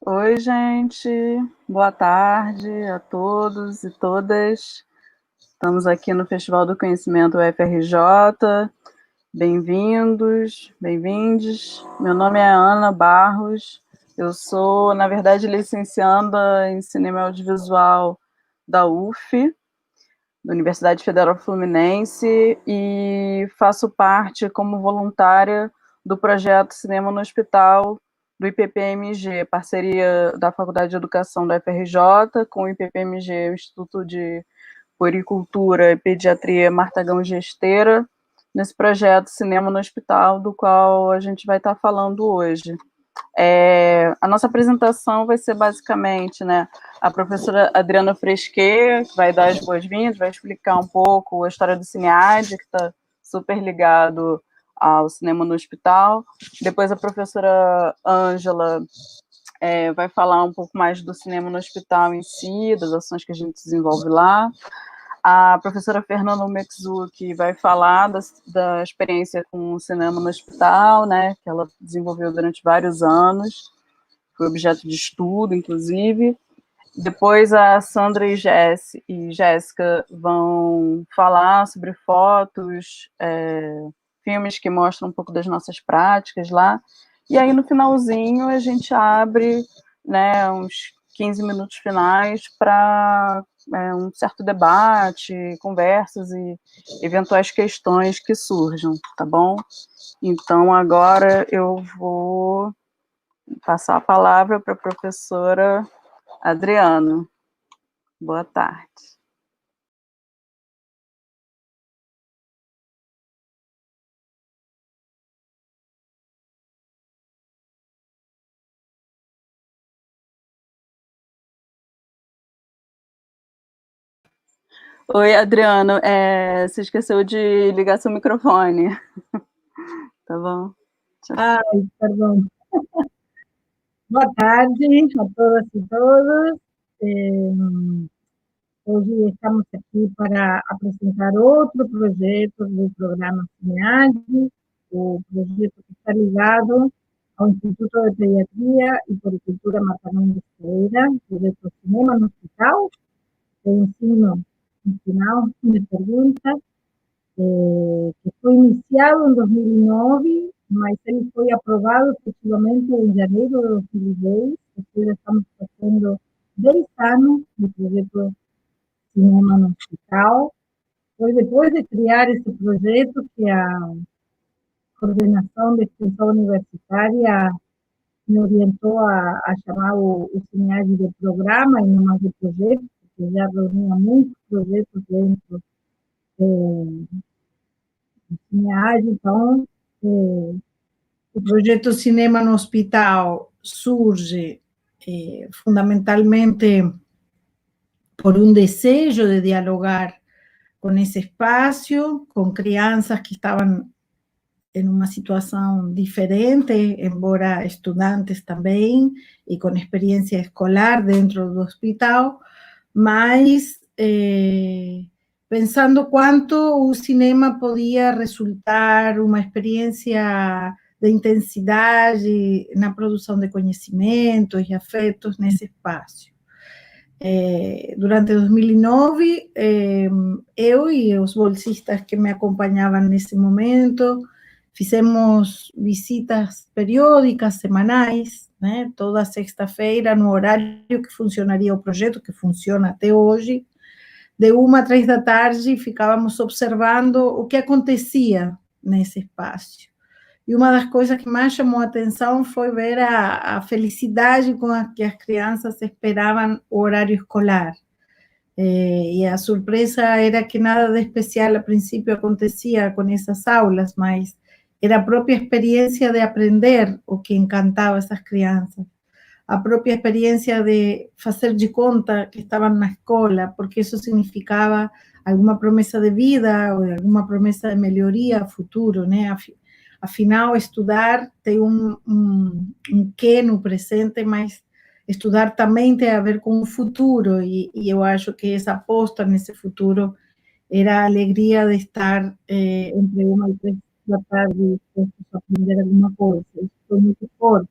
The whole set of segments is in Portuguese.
Oi, gente. Boa tarde a todos e todas. Estamos aqui no Festival do Conhecimento UFRJ. Bem-vindos, bem-vindes. Meu nome é Ana Barros. Eu sou, na verdade, licencianda em Cinema e Audiovisual da UF, da Universidade Federal Fluminense, e faço parte como voluntária do projeto Cinema no Hospital do IPPMG, parceria da Faculdade de Educação da UFRJ com o IPPMG, o Instituto de Puericultura e Pediatria Martagão Gesteira, nesse projeto Cinema no Hospital, do qual a gente vai estar falando hoje. A nossa apresentação vai ser basicamente, né, a professora Adriana Fresquet, que vai dar as boas-vindas, vai explicar um pouco a história do CineAD, que está super ligado ao cinema no hospital. Depois a professora Ângela vai falar um pouco mais do cinema no hospital em si, das ações que a gente desenvolve lá. A professora Fernanda Mekzuki vai falar da experiência com o cinema no hospital, né, que ela desenvolveu durante vários anos, foi objeto de estudo, inclusive. Depois a Sandra e Jéssica vão falar sobre fotos, filmes que mostram um pouco das nossas práticas lá. E aí, no finalzinho, a gente abre, né, uns 15 minutos finais para um certo debate, conversas e eventuais questões que surjam, tá bom? Então, agora eu vou passar a palavra para a professora Adriana. Boa tarde. Oi, Adriano. Você esqueceu de ligar seu microfone, tá bom? Ai, perdão. Boa tarde a todas e todos. Hoje estamos aqui para apresentar outro projeto do programa CINEAD, o projeto que está ligado ao Instituto de Pediatria e Puericultura Matanã de Feira, projeto Cinema no Hospital, de ensino no final, me pergunta, que foi iniciado em 2009, mas ele foi aprovado efetivamente em janeiro de 2010. Depois estamos fazendo 10 anos de projeto Cinema no Hospital. Foi depois de criar esse projeto que a coordenação de extensão universitária me orientou a chamar o CINEAD de programa e não mais de projeto, porque já reunia muitos projetos dentro do CINEAD. Então, o projeto Cinema no Hospital surge fundamentalmente por um desejo de dialogar com esse espaço, com crianças que estavam em uma situação diferente, embora estudantes também, e com experiência escolar dentro do hospital, mas pensando quanto o cinema podia resultar uma experiência de intensidade na produção de conhecimentos e afetos nesse espaço. Durante 2009, eu e os bolsistas que me acompanhavam nesse momento, fizemos visitas periódicas, semanais, né? Toda sexta-feira, no horário que funcionaria o projeto, que funciona até hoje, de 1 às 3 da tarde, ficávamos observando o que acontecia nesse espaço. E uma das coisas que mais chamou a atenção foi ver a felicidade com a que as crianças esperavam o horário escolar. E a surpresa era que nada de especial a princípio acontecia com essas aulas, mas era a própria experiência de aprender o que encantava essas crianças. A própria experiência de fazer de conta que estavam na escola, porque isso significava alguma promessa de vida ou alguma promessa de melhoria futuro, né? Afinal, estudar tem um quê no presente, mas estudar também tem a ver com o futuro, e eu acho que essa aposta nesse futuro era a alegria de estar entre 1 e 3 da tarde, dispostos a aprender alguma coisa. Isso foi muito forte.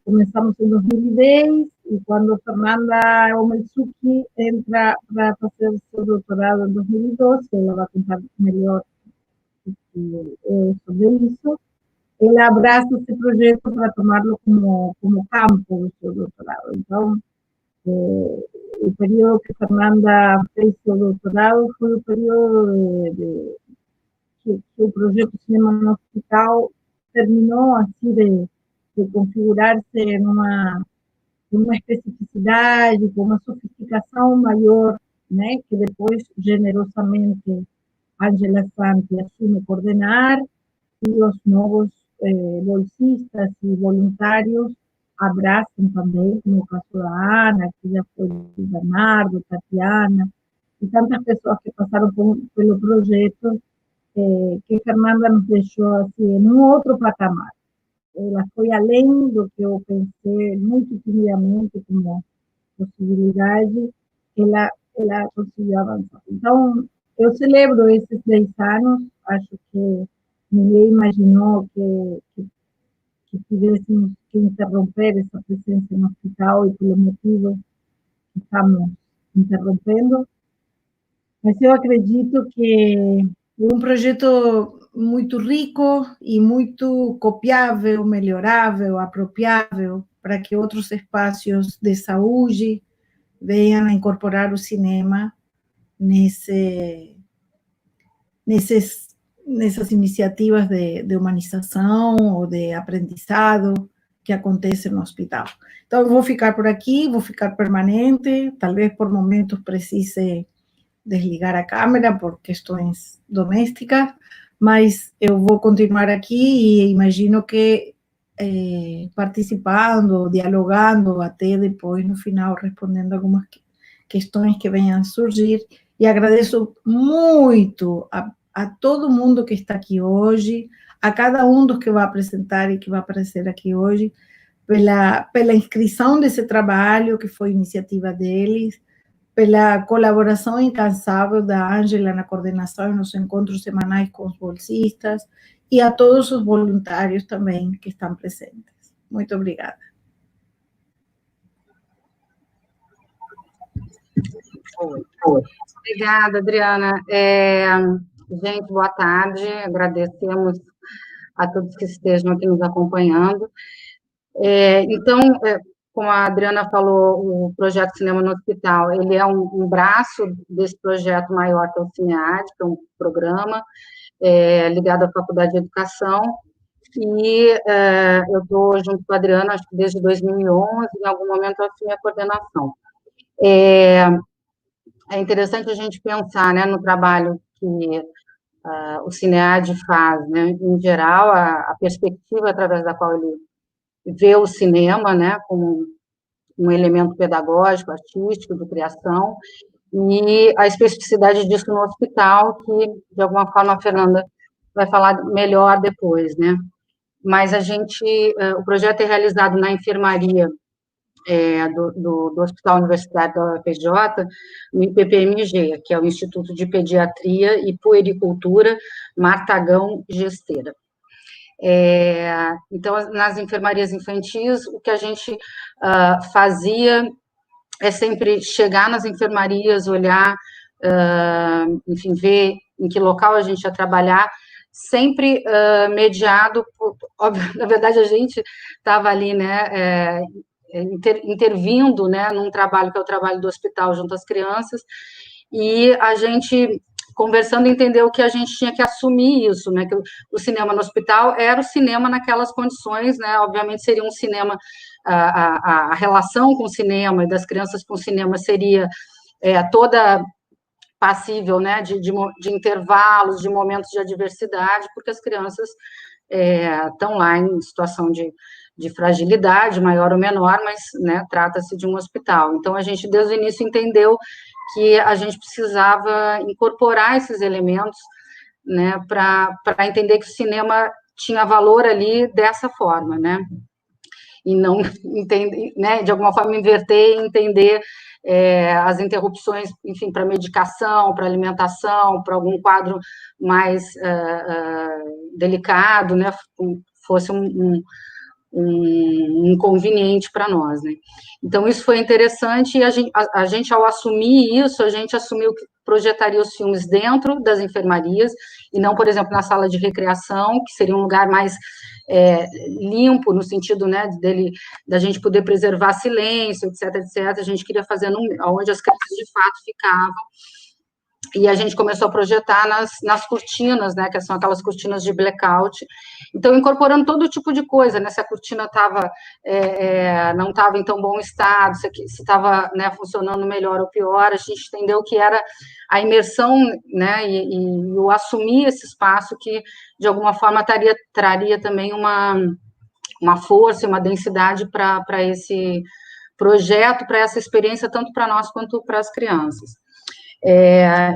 Começamos em 2010 e quando Fernanda Omelsuki entra para fazer seu doutorado em 2012, ela vai contar melhor sobre isso, ela abraça esse projeto para tomá-lo como campo do seu doutorado. Então, o período que Fernanda fez seu doutorado foi o período que o projeto Cinema no Hospital terminou assim de configurar-se numa especificidade, com uma sofisticação maior, né, que depois, generosamente, Angela Santi assume coordenar, e os novos bolsistas e voluntários abraçam também, como o caso da Ana, que já foi de Bernardo, Tatiana, e tantas pessoas que passaram pelo projeto, que Fernanda nos deixou assim, em um outro patamar. Ela foi além do que eu pensei muito timidamente como possibilidade, ela conseguiu avançar. Então, eu celebro esses 10 anos, acho que ninguém imaginou que tivéssemos que interromper essa presença no hospital e pelo motivo que estamos interrompendo, mas eu acredito que é um projeto muito rico e muito copiável, melhorável, apropriável para que outros espaços de saúde venham a incorporar o cinema nessas iniciativas de humanização ou de aprendizado que acontecem no hospital. Então, eu vou ficar por aqui, vou ficar permanente, talvez por momentos precise desligar a câmera por questões domésticas, mas eu vou continuar aqui e imagino que participando, dialogando, até depois, no final, respondendo algumas questões que venham a surgir. E agradeço muito a todo mundo que está aqui hoje, a cada um dos que vai apresentar e que vai aparecer aqui hoje, pela inscrição desse trabalho, que foi iniciativa deles, pela colaboração incansável da Ângela na coordenação e nos encontros semanais com os bolsistas, e a todos os voluntários também que estão presentes. Muito obrigada. Obrigada, Adriana. Gente, boa tarde. Agradecemos a todos que estejam aqui nos acompanhando. Então, como a Adriana falou, o projeto Cinema no Hospital, ele é um braço desse projeto maior que é o CINEAD, que é um programa ligado à Faculdade de Educação, e eu estou junto com a Adriana, acho que desde 2011, em algum momento eu assumi a coordenação. É interessante a gente pensar, né, no trabalho que o CINEAD faz, né, em geral, a perspectiva através da qual ele vê o cinema, né, como um elemento pedagógico, artístico, de criação, e a especificidade disso no hospital, que, de alguma forma, a Fernanda vai falar melhor depois, né. Mas o projeto é realizado na enfermaria do Hospital Universitário da UFRJ, no IPPMG, que é o Instituto de Pediatria e Puericultura Martagão Gesteira. Então, nas enfermarias infantis, o que a gente fazia é sempre chegar nas enfermarias, olhar, enfim, ver em que local a gente ia trabalhar, sempre mediado por, óbvio, na verdade, a gente estava ali, né, intervindo, né, num trabalho que é o trabalho do hospital junto às crianças, e a gente, conversando, entendeu que a gente tinha que assumir isso, né, que o cinema no hospital era o cinema naquelas condições, né, obviamente seria um cinema, a relação com o cinema e das crianças com o cinema seria toda passível, né, de intervalos, de momentos de adversidade, porque as crianças estão lá em situação de fragilidade, maior ou menor, mas, né, trata-se de um hospital. Então, a gente, desde o início, entendeu que a gente precisava incorporar esses elementos, né, para entender que o cinema tinha valor ali dessa forma, né, e não entender, né, de alguma forma inverter e entender as interrupções, enfim, para medicação, para alimentação, para algum quadro mais delicado, né, fosse um inconveniente para nós, né? Então, isso foi interessante, e a gente, ao assumir isso, a gente assumiu que projetaria os filmes dentro das enfermarias, e não, por exemplo, na sala de recreação, que seria um lugar mais limpo, no sentido, né, da gente poder preservar silêncio, etc, etc. A gente queria fazer onde as crianças, de fato, ficavam, e a gente começou a projetar nas cortinas, né, que são aquelas cortinas de blackout, então incorporando todo tipo de coisa, né, se a cortina não estava em tão bom estado, se estava, né, funcionando melhor ou pior, a gente entendeu que era a imersão, né, e o assumir esse espaço que, de alguma forma, traria também uma força, uma densidade para esse projeto, para essa experiência, tanto para nós quanto para as crianças.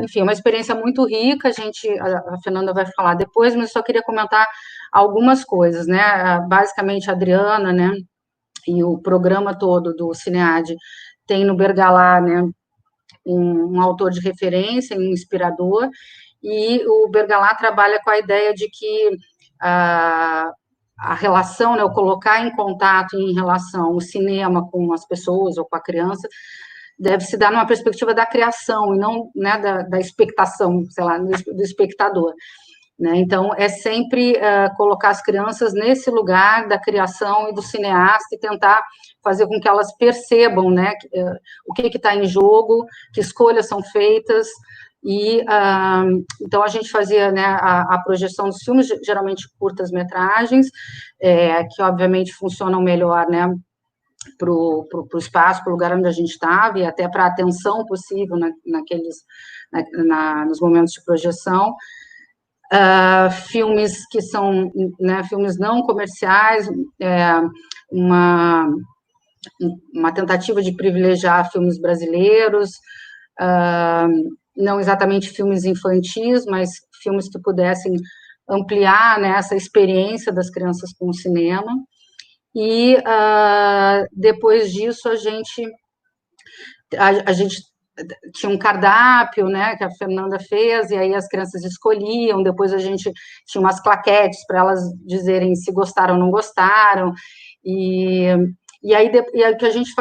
Enfim, é uma experiência muito rica, a Fernanda vai falar depois, mas eu só queria comentar algumas coisas, né, basicamente a Adriana, né, e o programa todo do Cinead tem no Bergalá, né, um autor de referência, um inspirador, e o Bergalá trabalha com a ideia de que a relação, né, o colocar em contato, em relação o cinema com as pessoas ou com a criança, deve se dar numa perspectiva da criação, e não, né, da expectação, sei lá, do espectador. Né? Então, é sempre colocar as crianças nesse lugar da criação e do cineasta e tentar fazer com que elas percebam, né, o que está em jogo, que escolhas são feitas, e então a gente fazia, né, a projeção dos filmes, geralmente curtas-metragens, que obviamente funcionam melhor, né, para o espaço, para o lugar onde a gente estava, e até para a atenção possível nos momentos de projeção. Filmes que são, né, filmes não comerciais, uma tentativa de privilegiar filmes brasileiros, não exatamente filmes infantis, mas filmes que pudessem ampliar, né, essa experiência das crianças com o cinema. E depois disso a gente tinha um cardápio, né, que a Fernanda fez, e aí as crianças escolhiam, depois a gente tinha umas claquetes para elas dizerem se gostaram ou não gostaram, e aí o que a gente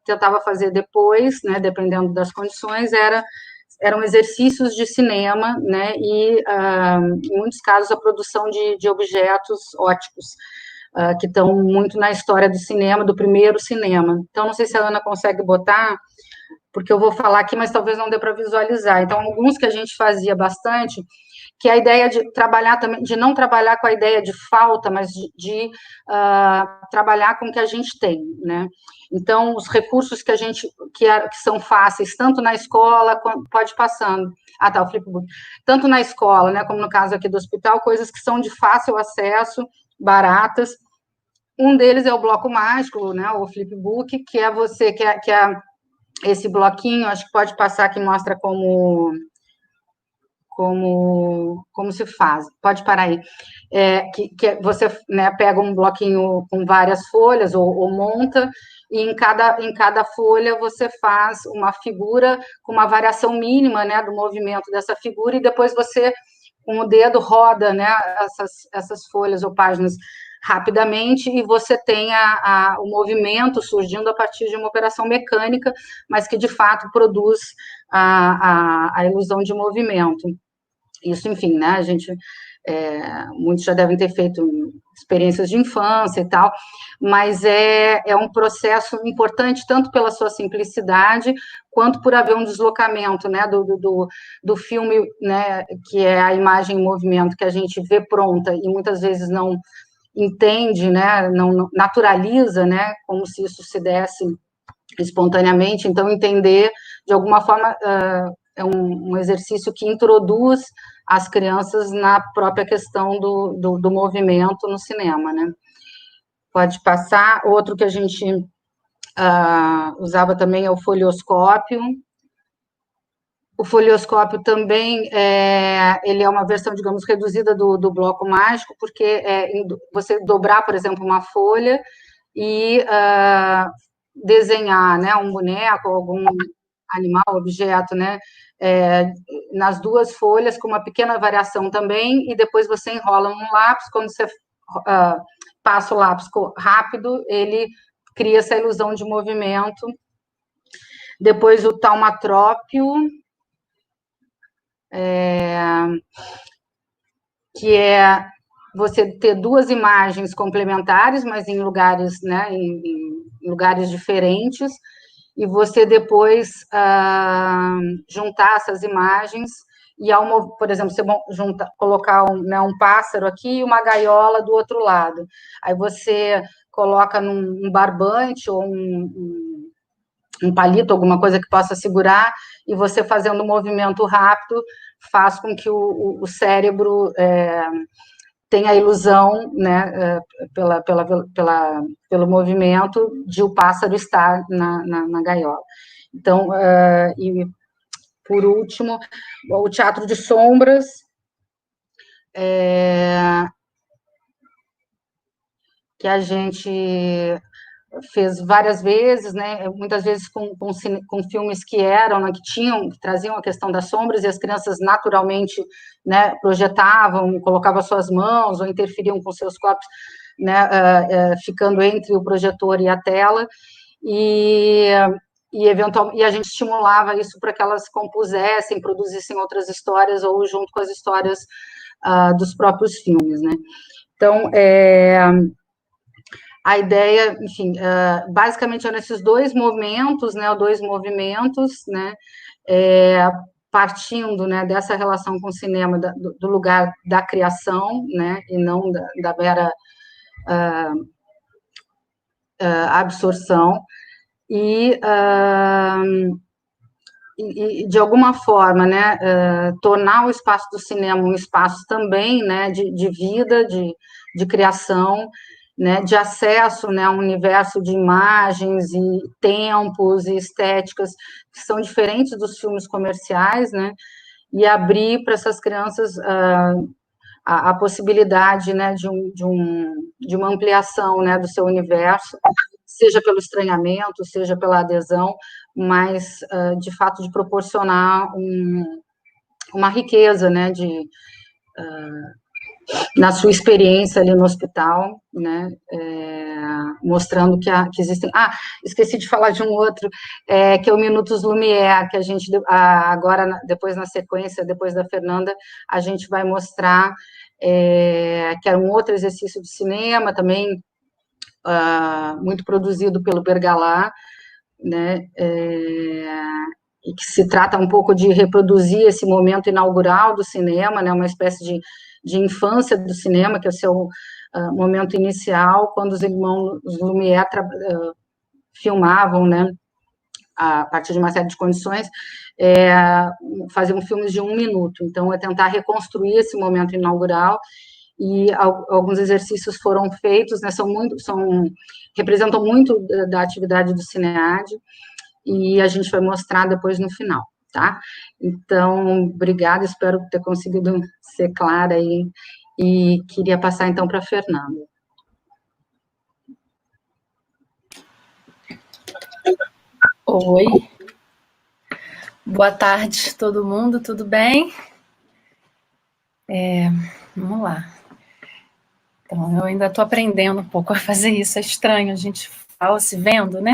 tentava fazer depois, né, dependendo das condições, eram exercícios de cinema, né, e em muitos casos a produção de objetos óticos, que estão muito na história do cinema, do primeiro cinema. Então, não sei se a Ana consegue botar, porque eu vou falar aqui, mas talvez não dê para visualizar. Então, alguns que a gente fazia bastante, que é a ideia de trabalhar também, de não trabalhar com a ideia de falta, mas de trabalhar com o que a gente tem, né? Então, os recursos que são fáceis, tanto na escola, pode ir passando. Tá, o flipbook. Tanto na escola, né, como no caso aqui do hospital, coisas que são de fácil acesso, baratas. Um deles é o bloco mágico, né, o flipbook, que é esse bloquinho, acho que pode passar, que mostra como se faz. Pode parar aí. Que você, né, pega um bloquinho com várias folhas, ou monta, e em cada folha você faz uma figura com uma variação mínima, né, do movimento dessa figura, e depois você, com o dedo, roda, né, essas folhas ou páginas rapidamente, e você tem o movimento surgindo a partir de uma operação mecânica, mas que, de fato, produz a ilusão de movimento. Isso, enfim, né, a gente, muitos já devem ter feito experiências de infância e tal, mas é um processo importante, tanto pela sua simplicidade, quanto por haver um deslocamento, né, do filme, né, que é a imagem em movimento, que a gente vê pronta, e muitas vezes não entende, né, não naturaliza, né, como se isso se desse espontaneamente. Então, entender, de alguma forma, é um exercício que introduz as crianças na própria questão do movimento no cinema, né. Pode passar. Outro que a gente usava também é o folioscópio. O folioscópio também, ele é uma versão, digamos, reduzida do bloco mágico, porque você dobrar, por exemplo, uma folha e desenhar, né, um boneco, algum animal, objeto, né, nas duas folhas, com uma pequena variação também, e depois você enrola num lápis. Quando você passa o lápis rápido, ele cria essa ilusão de movimento. Depois o taumatrópio, que é você ter duas imagens complementares, mas em lugares, né, em lugares diferentes, e você depois juntar essas imagens e, por exemplo, você colocar um pássaro aqui e uma gaiola do outro lado. Aí você coloca num barbante ou um palito, alguma coisa que possa segurar, e você fazendo um movimento rápido faz com que o cérebro tenha a ilusão, né, pelo movimento de o pássaro estar na gaiola. Então, e por último, o teatro de sombras, que a gente fez várias vezes, né, muitas vezes com filmes que eram, né, que traziam a questão das sombras, e as crianças naturalmente, né, projetavam, colocavam suas mãos, ou interferiam com seus corpos, né, ficando entre o projetor e a tela, e a gente estimulava isso para que elas compusessem, produzissem outras histórias, ou junto com as histórias dos próprios filmes, né. Então, a ideia, enfim, basicamente eram esses dois movimentos, né, partindo, né, dessa relação com o cinema, do lugar da criação, né, e não da mera absorção, e de alguma forma, né, tornar o espaço do cinema um espaço também, né, de vida, de criação, né, de acesso, né, a um universo de imagens e tempos e estéticas que são diferentes dos filmes comerciais, né, e abrir para essas crianças a possibilidade, né, de uma ampliação, né, do seu universo, seja pelo estranhamento, seja pela adesão, mas, de fato, de proporcionar uma riqueza, né, na sua experiência ali no hospital, né, mostrando que existem... esqueci de falar de um outro, que é o Minutos Lumière, que a gente, agora, depois na sequência, depois da Fernanda, a gente vai mostrar, que era um outro exercício de cinema, também muito produzido pelo Bergalá, né, e que se trata um pouco de reproduzir esse momento inaugural do cinema, né, uma espécie de infância do cinema, que é o seu momento inicial, quando os irmãos Lumière filmavam, né, a partir de uma série de condições, faziam filmes de 1 minuto. Então, é tentar reconstruir esse momento inaugural, e alguns exercícios foram feitos, né, representam muito da atividade do CINEAD, e a gente vai mostrar depois no final, tá? Então, obrigada, espero ter conseguido ser clara aí, e queria passar, então, para a Fernanda. Oi. Boa tarde, todo mundo, tudo bem? Vamos lá. Então, eu ainda estou aprendendo um pouco a fazer isso, é estranho, a gente fala se vendo, né?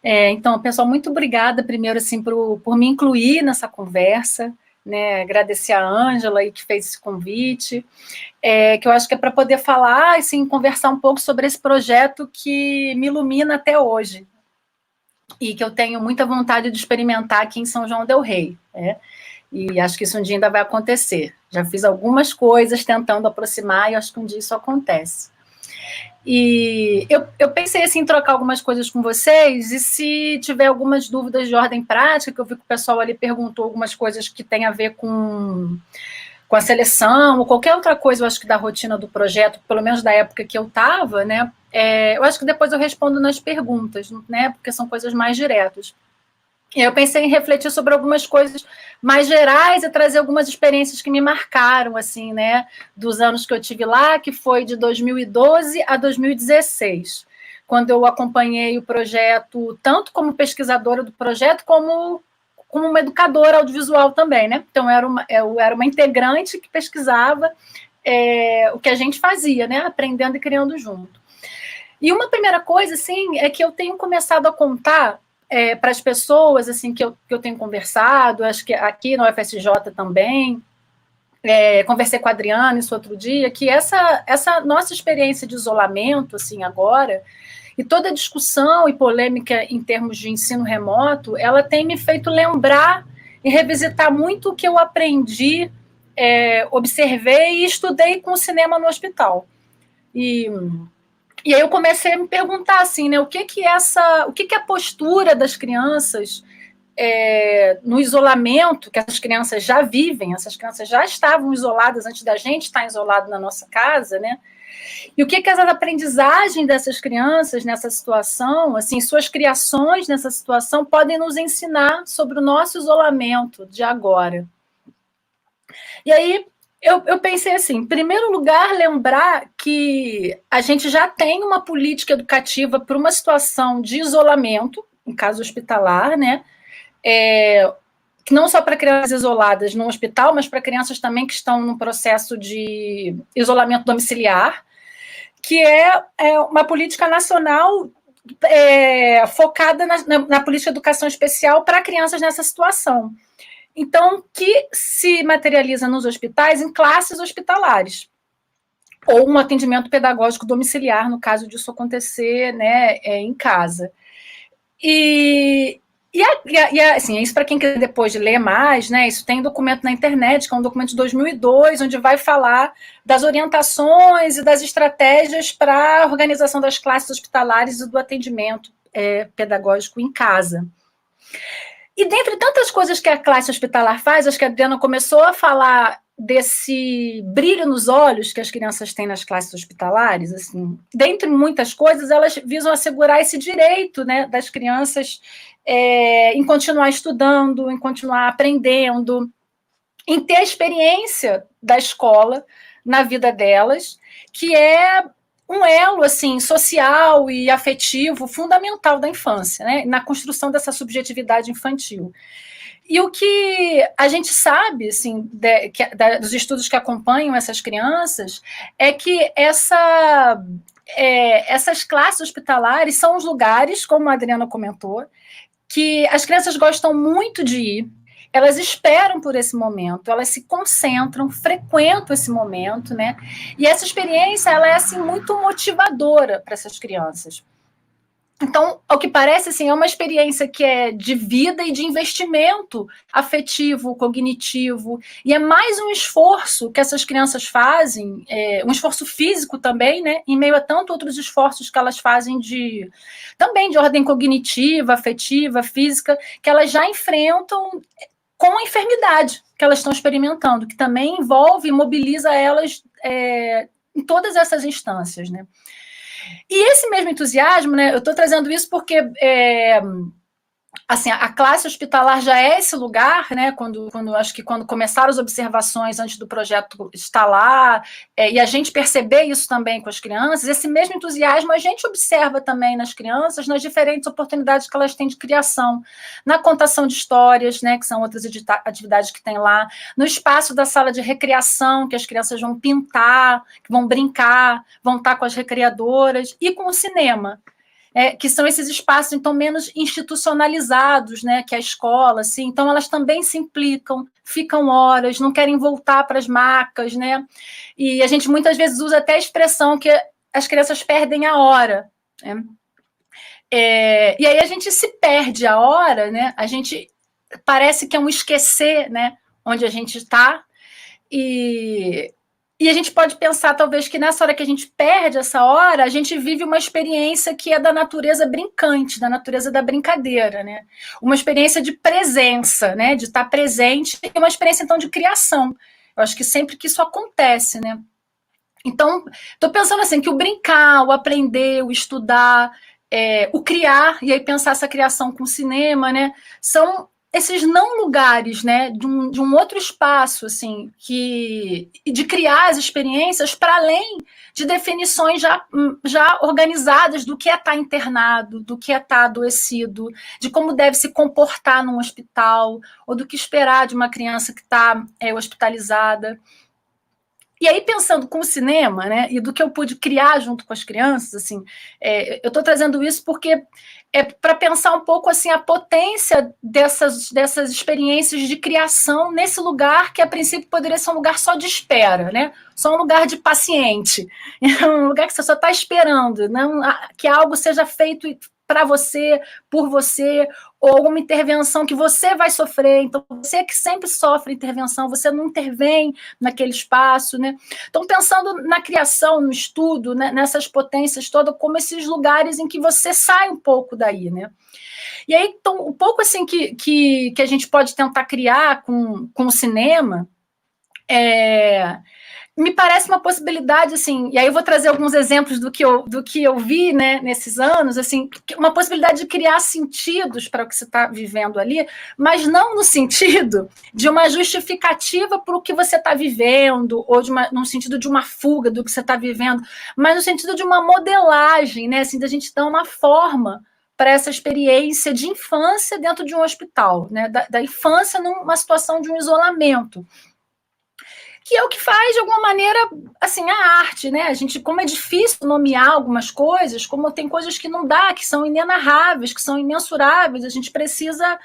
Então, pessoal, muito obrigada, primeiro, assim, por me incluir nessa conversa, né, agradecer a Ângela aí que fez esse convite, que eu acho que é para poder falar, assim, conversar um pouco sobre esse projeto que me ilumina até hoje, e que eu tenho muita vontade de experimentar aqui em São João del Rei, né? E acho que isso um dia ainda vai acontecer. Já fiz algumas coisas tentando aproximar, e acho que um dia isso acontece. E eu pensei assim, em trocar algumas coisas com vocês, e se tiver algumas dúvidas de ordem prática, que eu vi que o pessoal ali perguntou algumas coisas que tem a ver com a seleção, ou qualquer outra coisa, eu acho que da rotina do projeto, pelo menos da época que eu estava, né? Eu acho que depois eu respondo nas perguntas, né? Porque são coisas mais diretas. E eu pensei em refletir sobre algumas coisas mais gerais e trazer algumas experiências que me marcaram, assim, né, dos anos que eu tive lá, que foi de 2012 a 2016, quando eu acompanhei o projeto, tanto como pesquisadora do projeto, como uma educadora audiovisual também, né? Então, eu era uma integrante que pesquisava o que a gente fazia, né? Aprendendo e criando junto. E uma primeira coisa, assim, é que eu tenho começado a contar para as pessoas, assim, que eu tenho conversado, acho que aqui na UFSJ também, conversei com a Adriana isso outro dia, que essa nossa experiência de isolamento, assim, agora, e toda a discussão e polêmica em termos de ensino remoto, ela tem me feito lembrar e revisitar muito o que eu aprendi, observei e estudei com o cinema no hospital. E aí eu comecei a me perguntar assim, né, o que a postura das crianças no isolamento que essas crianças já vivem, essas crianças já estavam isoladas antes da gente estar isolado na nossa casa, né? E o que as aprendizagens dessas crianças nessa situação, assim, suas criações nessa situação podem nos ensinar sobre o nosso isolamento de agora. E aí eu pensei assim, em primeiro lugar, lembrar que a gente já tem uma política educativa para uma situação de isolamento, em caso hospitalar, né? Não só para crianças isoladas no hospital, mas para crianças também que estão no processo de isolamento domiciliar, que é uma política nacional focada na política de educação especial para crianças nessa situação. Então, que se materializa nos hospitais em classes hospitalares, ou um atendimento pedagógico domiciliar, no caso disso acontecer, né, em casa. E assim, isso para quem quer depois de ler mais, né, isso tem documento na internet, que é um documento de 2002, onde vai falar das orientações e das estratégias para a organização das classes hospitalares e do atendimento pedagógico em casa. E dentre tantas coisas que a classe hospitalar faz, acho que a Adriana começou a falar desse brilho nos olhos que as crianças têm nas classes hospitalares, assim, dentre muitas coisas, elas visam assegurar esse direito, né, das crianças em continuar estudando, em continuar aprendendo, em ter a experiência da escola na vida delas, que é um elo assim, social e afetivo fundamental da infância, né, na construção dessa subjetividade infantil. E o que a gente sabe, assim, dos estudos que acompanham essas crianças, é que essas classes hospitalares são os lugares, como a Adriana comentou, que as crianças gostam muito de ir, elas esperam por esse momento, elas se concentram, frequentam esse momento, né? E essa experiência, ela é, assim, muito motivadora para essas crianças. Então, ao que parece, assim, é uma experiência que é de vida e de investimento afetivo, cognitivo, e é mais um esforço que essas crianças fazem, um esforço físico também, né, em meio a tantos outros esforços que elas fazem também de ordem cognitiva, afetiva, física, que elas já enfrentam com a enfermidade que elas estão experimentando, que também envolve e mobiliza elas em todas essas instâncias, né. E esse mesmo entusiasmo, né, eu estou trazendo isso porque assim, a classe hospitalar já é esse lugar, né, acho que quando começaram as observações antes do projeto estar lá, e a gente perceber isso também com as crianças, esse mesmo entusiasmo a gente observa também nas crianças, nas diferentes oportunidades que elas têm de criação, na contação de histórias, né, que são outras atividades que tem lá, no espaço da sala de recreação, que as crianças vão pintar, que vão brincar, vão estar com as recreadoras, e com o cinema. Que são esses espaços, então, menos institucionalizados, né, que a escola, assim, então elas também se implicam, ficam horas, não querem voltar para as macas, né, e a gente muitas vezes usa até a expressão que as crianças perdem a hora, né? E aí a gente se perde a hora, né, a gente parece que é um esquecer, né, onde a gente está, e a gente pode pensar, talvez, que nessa hora que a gente perde essa hora, a gente vive uma experiência que é da natureza brincante, da natureza da brincadeira, né? Uma experiência de presença, né? De estar presente, e uma experiência, então, de criação. Eu acho que sempre que isso acontece, né? Então, estou pensando assim, que o brincar, o aprender, o estudar, o criar, e aí pensar essa criação com o cinema, né? São esses não lugares, né, de um outro espaço, assim, de criar as experiências para além de definições já organizadas do que é estar internado, do que é estar adoecido, de como deve se comportar num hospital, ou do que esperar de uma criança que está hospitalizada. E aí, pensando com o cinema, né, e do que eu pude criar junto com as crianças, assim, eu estou trazendo isso porque é para pensar um pouco assim a potência dessas experiências de criação nesse lugar que, a princípio, poderia ser um lugar só de espera, né? Só um lugar de paciente, um lugar que você só está esperando, não, que algo seja feito para você, por você, ou alguma intervenção que você vai sofrer. Então, você que sempre sofre intervenção, você não intervém naquele espaço, né? Então, pensando na criação, no estudo, né, nessas potências todas, como esses lugares em que você sai um pouco daí, né? E aí, então, um pouco assim que a gente pode tentar criar com o cinema me parece uma possibilidade, assim, e aí eu vou trazer alguns exemplos do que eu vi, né, nesses anos, assim, uma possibilidade de criar sentidos para o que você está vivendo ali, mas não no sentido de uma justificativa para o que você está vivendo, ou no sentido de uma fuga do que você está vivendo, mas no sentido de uma modelagem, né, assim, da gente dar uma forma para essa experiência de infância dentro de um hospital, né, da infância numa situação de um isolamento, que é o que faz, de alguma maneira, assim, a arte, né? A gente, como é difícil nomear algumas coisas, como tem coisas que não dá, que são inenarráveis, que são imensuráveis, a gente precisa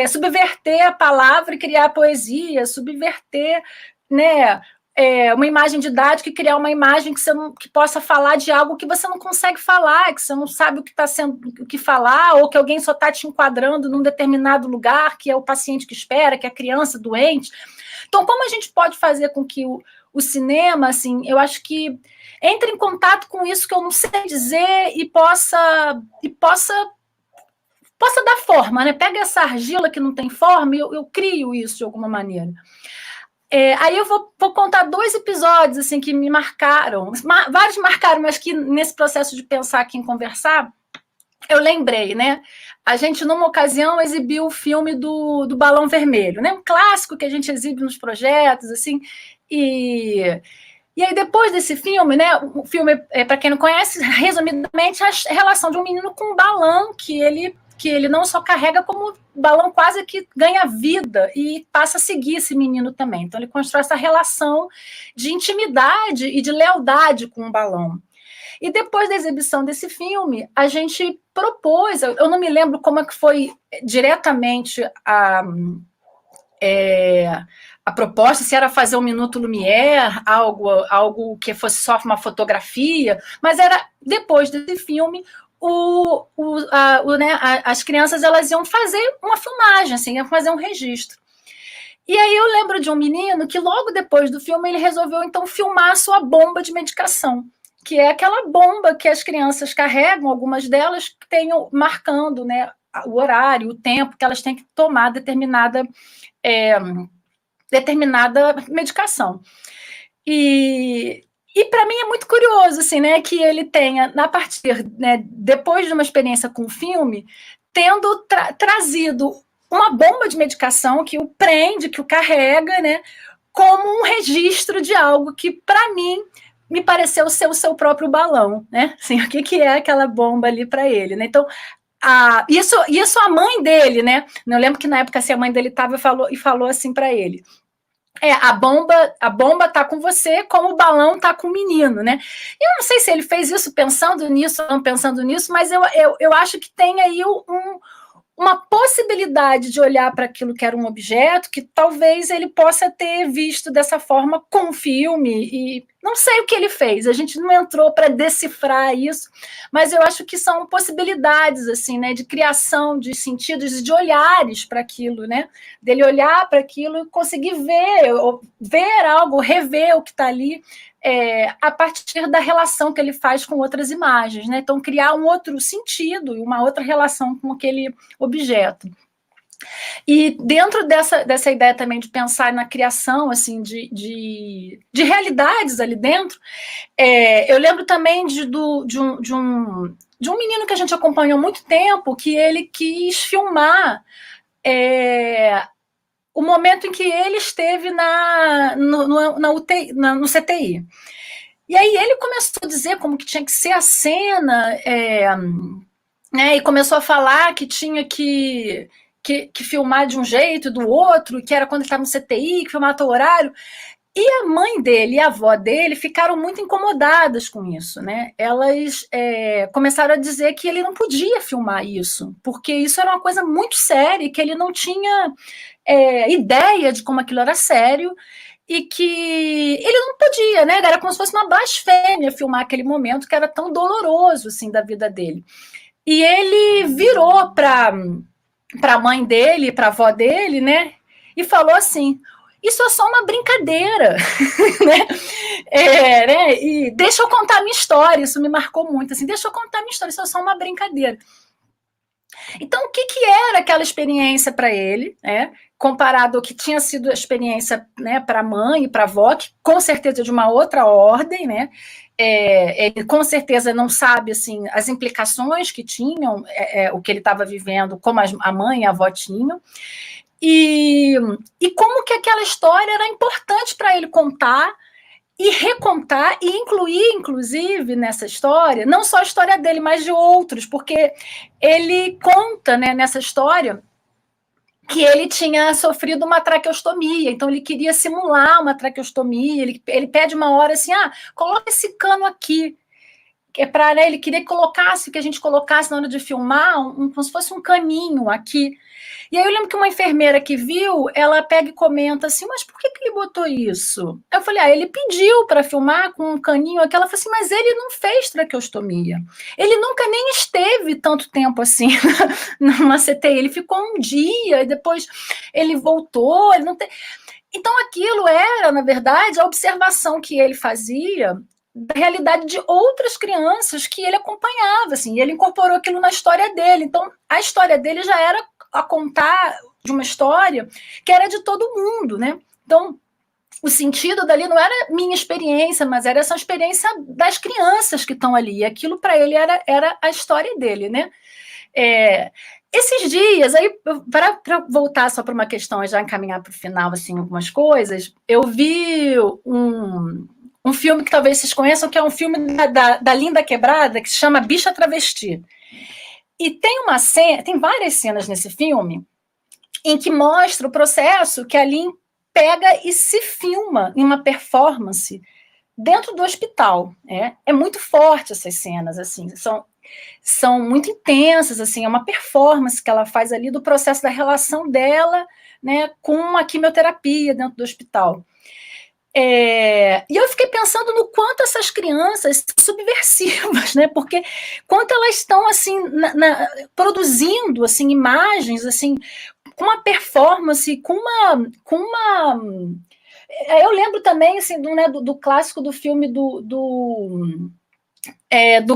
subverter a palavra e criar poesia, subverter, né, uma imagem didática e criar uma imagem que possa falar de algo que você não consegue falar, que você não sabe o que está sendo, o que falar, ou que alguém só está te enquadrando num determinado lugar, que é o paciente que espera, que é a criança doente. Então, como a gente pode fazer com que o cinema, assim, eu acho que entre em contato com isso que eu não sei dizer e possa dar forma, né? Pega essa argila que não tem forma e eu crio isso de alguma maneira. Aí eu vou contar 2 episódios assim que me marcaram, vários marcaram, mas que nesse processo de pensar aqui em conversar, eu lembrei, né? A gente, numa ocasião, exibiu o filme do Balão Vermelho, né? Um clássico que a gente exibe nos projetos, assim, e aí, depois desse filme, né? O filme, para quem não conhece, resumidamente, a relação de um menino com um balão que ele não só carrega, como o balão quase que ganha vida e passa a seguir esse menino também. Então, ele constrói essa relação de intimidade e de lealdade com o balão. E depois da exibição desse filme, a gente propôs, eu não me lembro como é que foi diretamente a proposta, se era fazer um Minuto Lumière, algo que fosse só uma fotografia, mas era depois desse filme, né, as crianças elas iam fazer uma filmagem, assim, iam fazer um registro. E aí eu lembro de um menino que logo depois do filme ele resolveu então filmar a sua bomba de medicação, que é aquela bomba que as crianças carregam, algumas delas tenham marcando, né, o horário, o tempo que elas têm que tomar determinada medicação. E para mim é muito curioso, assim, né, que ele tenha, a partir, né, depois de uma experiência com o filme, tendo trazido uma bomba de medicação que o prende, que o carrega, né, como um registro de algo que, para mim, me pareceu ser o seu próprio balão, né? Assim, o que é aquela bomba ali para ele, né? Então, isso a mãe dele, né? Eu lembro que na época assim, a mãe dele estava e falou assim para ele: a bomba tá com você, como o balão tá com o menino, né? Eu não sei se ele fez isso pensando nisso ou não pensando nisso, mas eu acho que tem aí uma possibilidade de olhar para aquilo que era um objeto que talvez ele possa ter visto dessa forma com o filme, e não sei o que ele fez, a gente não entrou para decifrar isso, mas eu acho que são possibilidades assim, né, de criação de sentidos e de olhares para aquilo, né, dele olhar para aquilo e conseguir ver algo, rever o que está ali, a partir da relação que ele faz com outras imagens, né? Então, criar um outro sentido e uma outra relação com aquele objeto. E dentro dessa ideia também de pensar na criação assim, de realidades ali dentro, eu lembro também de um menino que a gente acompanhou há muito tempo, que ele quis filmar o momento em que ele esteve no CTI. E aí ele começou a dizer como que tinha que ser a cena, né, e começou a falar que tinha que filmar de um jeito, do outro, que era quando ele estava no CTI, que filmava o horário. E a mãe dele e a avó dele ficaram muito incomodadas com isso, né? Elas começaram a dizer que ele não podia filmar isso, porque isso era uma coisa muito séria, que ele não tinha ideia de como aquilo era sério, e que ele não podia, né? Era como se fosse uma blasfêmia filmar aquele momento que era tão doloroso, assim, da vida dele. E ele virou para a mãe dele, para a avó dele, né? E falou assim: isso é só uma brincadeira, né? Né? E deixa eu contar a minha história, isso me marcou muito, assim, deixa eu contar a minha história, isso é só uma brincadeira. Então, o que era aquela experiência para ele, né? Comparado ao que tinha sido a experiência, né, para a mãe e para a avó, que com certeza é de uma outra ordem, né? Ele com certeza não sabe assim, as implicações que tinham, o que ele estava vivendo, como a mãe e a avó tinham. E como que aquela história era importante para ele contar e recontar e incluir, inclusive, nessa história, não só a história dele, mas de outros, porque ele conta, né, nessa história que ele tinha sofrido uma traqueostomia, então ele queria simular uma traqueostomia, ele pede uma hora assim, coloca esse cano aqui, né, ele queria que a gente colocasse na hora de filmar, como se fosse um caninho aqui. E aí eu lembro que uma enfermeira que viu, ela pega e comenta assim, mas por que ele botou isso? Eu falei, ele pediu para filmar com um caninho aqui. Ela falou assim, mas ele não fez traqueostomia. Ele nunca nem esteve tanto tempo assim numa CTI. Ele ficou um dia e depois ele voltou. Ele não tem... Então aquilo era, na verdade, a observação que ele fazia da realidade de outras crianças que ele acompanhava, assim, e ele incorporou aquilo na história dele. Então, a história dele já era a contar de uma história que era de todo mundo, né? Então, o sentido dali não era minha experiência, mas era essa experiência das crianças que estão ali. E aquilo para ele era a história dele, né? Esses dias, aí, para voltar só para uma questão e já encaminhar para o final, assim, algumas coisas, eu vi um filme que talvez vocês conheçam, que é um filme da Linda Quebrada, que se chama Bicha Travesti. E tem várias cenas nesse filme em que mostra o processo que a Lin pega e se filma em uma performance dentro do hospital. É muito forte essas cenas, assim, são muito intensas, assim, é uma performance que ela faz ali do processo da relação dela, né, com a quimioterapia dentro do hospital. E eu fiquei pensando no quanto essas crianças são subversivas, né? Porque quanto elas estão assim produzindo assim imagens assim com uma performance, com uma eu lembro também assim do clássico do filme do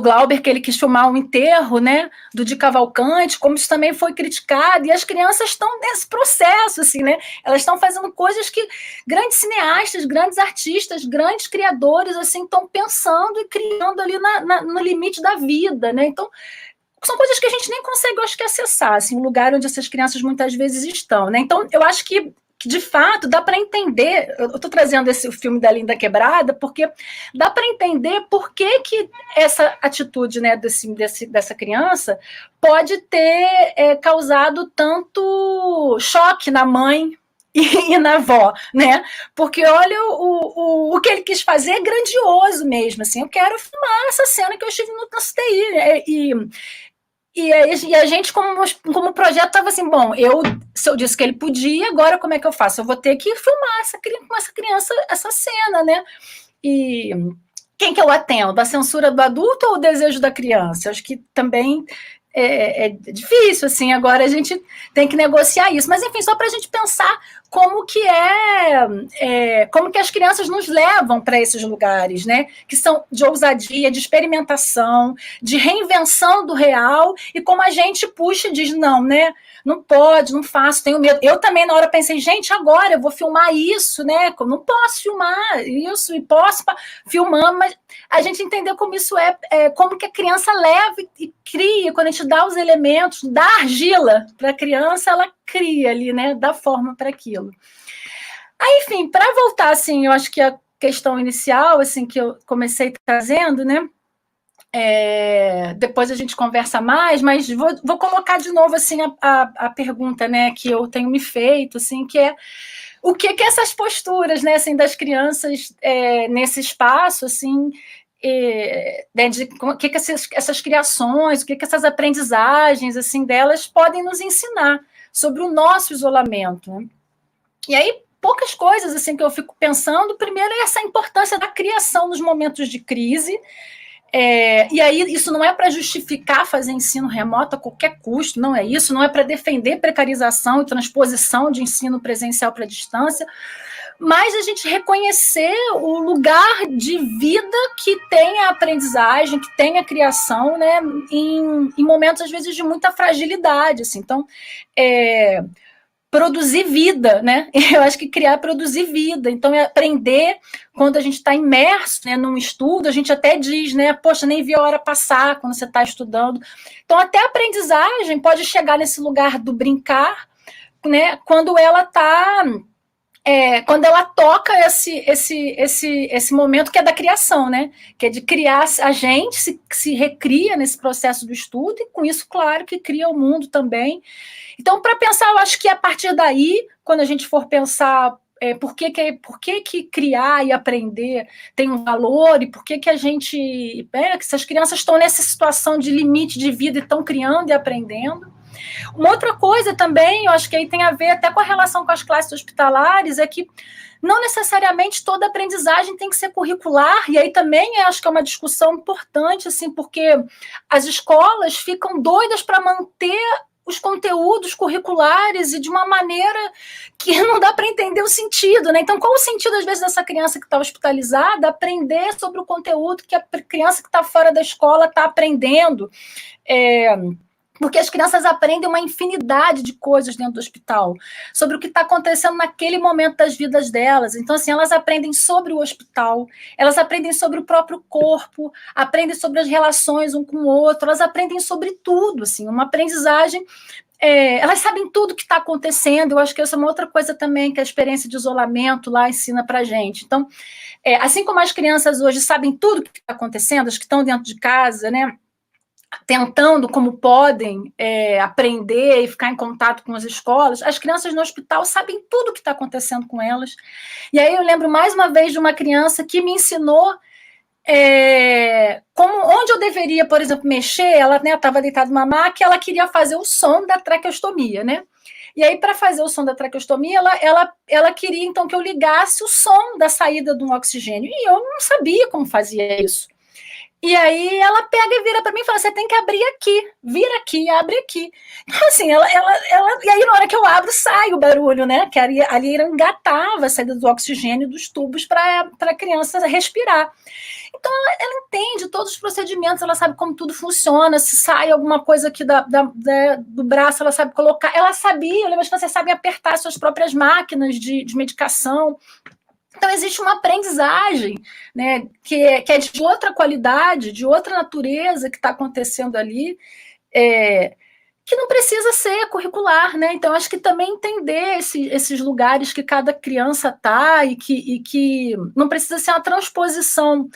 Glauber, que ele quis filmar um enterro, né, do Di Cavalcanti, como isso também foi criticado, e as crianças estão nesse processo, assim, né, elas estão fazendo coisas que grandes cineastas, grandes artistas, grandes criadores, assim, estão pensando e criando ali no limite da vida, né, então são coisas que a gente nem consegue, eu acho que, acessar, assim, o lugar onde essas crianças muitas vezes estão, né, então eu acho que de fato, dá para entender, eu estou trazendo esse filme da Linda Quebrada, porque dá para entender por que essa atitude, né, dessa criança pode ter causado tanto choque na mãe e na avó, né? Porque olha, o que ele quis fazer é grandioso mesmo, assim, eu quero filmar essa cena que eu estive no CTI, e a gente, como projeto, estava assim, bom, se eu disse que ele podia, agora como é que eu faço? Eu vou ter que filmar com essa criança, essa cena, né? E quem que eu atendo? A censura do adulto ou o desejo da criança? Eu acho que também é difícil, assim, agora a gente tem que negociar isso. Mas, enfim, só para a gente pensar como que como que as crianças nos levam para esses lugares, né? Que são de ousadia, de experimentação, de reinvenção do real, e como a gente puxa e diz, não, né? Não pode, não faço, tenho medo. Eu também, na hora, pensei, gente, agora eu vou filmar isso, né? Eu não posso filmar isso, e posso filmar, mas a gente entendeu como isso como que a criança leva e cria, quando a gente dá os elementos, dá argila para a criança, ela cria ali, né? Dá forma para aquilo. Aí, enfim, para voltar, assim, eu acho que a questão inicial, assim, que eu comecei trazendo, né? Depois a gente conversa mais, mas vou colocar de novo, assim, a pergunta, né, que eu tenho me feito, assim, que é o que essas posturas, né, assim, das crianças nesse espaço, assim, o que essas criações, o que essas aprendizagens, assim, delas podem nos ensinar sobre o nosso isolamento, né? E aí, poucas coisas, assim, que eu fico pensando. Primeiro é essa importância da criação nos momentos de crise. E aí, isso não é para justificar fazer ensino remoto a qualquer custo, não é isso, não é para defender precarização e transposição de ensino presencial para a distância, mas a gente reconhecer o lugar de vida que tem a aprendizagem, que tem a criação, né, em momentos, às vezes, de muita fragilidade. Assim. Então, produzir vida, né? Eu acho que criar, produzir vida. Então, é aprender quando a gente está imerso, né, num estudo, a gente até diz, né? Poxa, nem vi a hora passar quando você está estudando. Então, até a aprendizagem pode chegar nesse lugar do brincar, né? Quando ela está... quando ela toca esse momento que é da criação, né? Que é de criar, a gente se recria nesse processo do estudo, e com isso, claro, que cria o mundo também. Então, para pensar, eu acho que a partir daí, quando a gente for pensar por que criar e aprender tem um valor, e por que a gente... que essas crianças estão nessa situação de limite de vida e estão criando e aprendendo. Uma outra coisa também, eu acho que aí tem a ver até com a relação com as classes hospitalares, é que não necessariamente toda aprendizagem tem que ser curricular, e aí também acho que é uma discussão importante, assim, porque as escolas ficam doidas para manter os conteúdos curriculares e de uma maneira que não dá para entender o sentido, né? Então, qual o sentido, às vezes, dessa criança que está hospitalizada aprender sobre o conteúdo que a criança que está fora da escola está aprendendo? Porque as crianças aprendem uma infinidade de coisas dentro do hospital, sobre o que está acontecendo naquele momento das vidas delas. Então, assim, elas aprendem sobre o hospital, elas aprendem sobre o próprio corpo, aprendem sobre as relações um com o outro, elas aprendem sobre tudo, assim, uma aprendizagem... elas sabem tudo o que está acontecendo. Eu acho que essa é uma outra coisa também que a experiência de isolamento lá ensina para a gente. Então, assim como as crianças hoje sabem tudo o que está acontecendo, as que estão dentro de casa, né, tentando, como podem, aprender e ficar em contato com as escolas, as crianças no hospital sabem tudo o que está acontecendo com elas. E aí eu lembro mais uma vez de uma criança que me ensinou onde eu deveria, por exemplo, mexer. Ela estava deitada numa maca e ela queria fazer o som da traqueostomia, né? E aí, para fazer o som da traqueostomia, ela queria, então, que eu ligasse o som da saída do oxigênio. E eu não sabia como fazia isso. E aí ela pega e vira para mim e fala: você tem que abrir aqui, vira aqui, abre aqui. Então, assim, e aí na hora que eu abro, sai o barulho, né? Que ali engatava a saída do oxigênio dos tubos para a criança respirar. Então ela entende todos os procedimentos, ela sabe como tudo funciona, se sai alguma coisa aqui do braço, ela sabe colocar. Ela sabia, eu lembro que vocês sabem apertar suas próprias máquinas de medicação. Então, existe uma aprendizagem, né, que é de outra qualidade, de outra natureza que está acontecendo ali, que não precisa ser curricular, né? Então, acho que também entender esses lugares que cada criança está e que não precisa ser uma transposição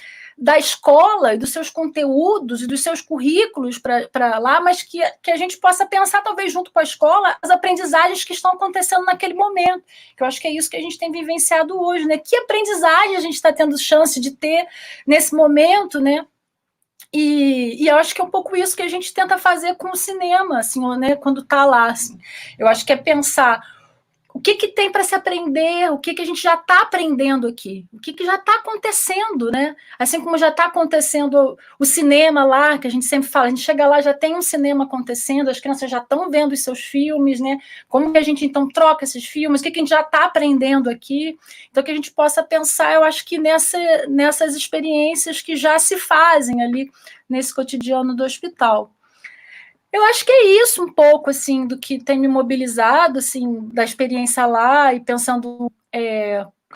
da escola e dos seus conteúdos e dos seus currículos para lá, mas que a gente possa pensar, talvez junto com a escola, as aprendizagens que estão acontecendo naquele momento, que eu acho que é isso que a gente tem vivenciado hoje, né? Que aprendizagem a gente está tendo chance de ter nesse momento, né? E eu acho que é um pouco isso que a gente tenta fazer com o cinema, assim, né? Quando está lá, assim. Eu acho que é pensar o que tem para se aprender, o que a gente já está aprendendo aqui, o que já está acontecendo, né? Assim como já está acontecendo o cinema lá, que a gente sempre fala, a gente chega lá, já tem um cinema acontecendo, as crianças já estão vendo os seus filmes, né? Como que a gente, então, troca esses filmes, o que a gente já está aprendendo aqui, então que a gente possa pensar, eu acho que nessas experiências que já se fazem ali, nesse cotidiano do hospital. Eu acho que é isso um pouco, assim, do que tem me mobilizado, assim, da experiência lá, e pensando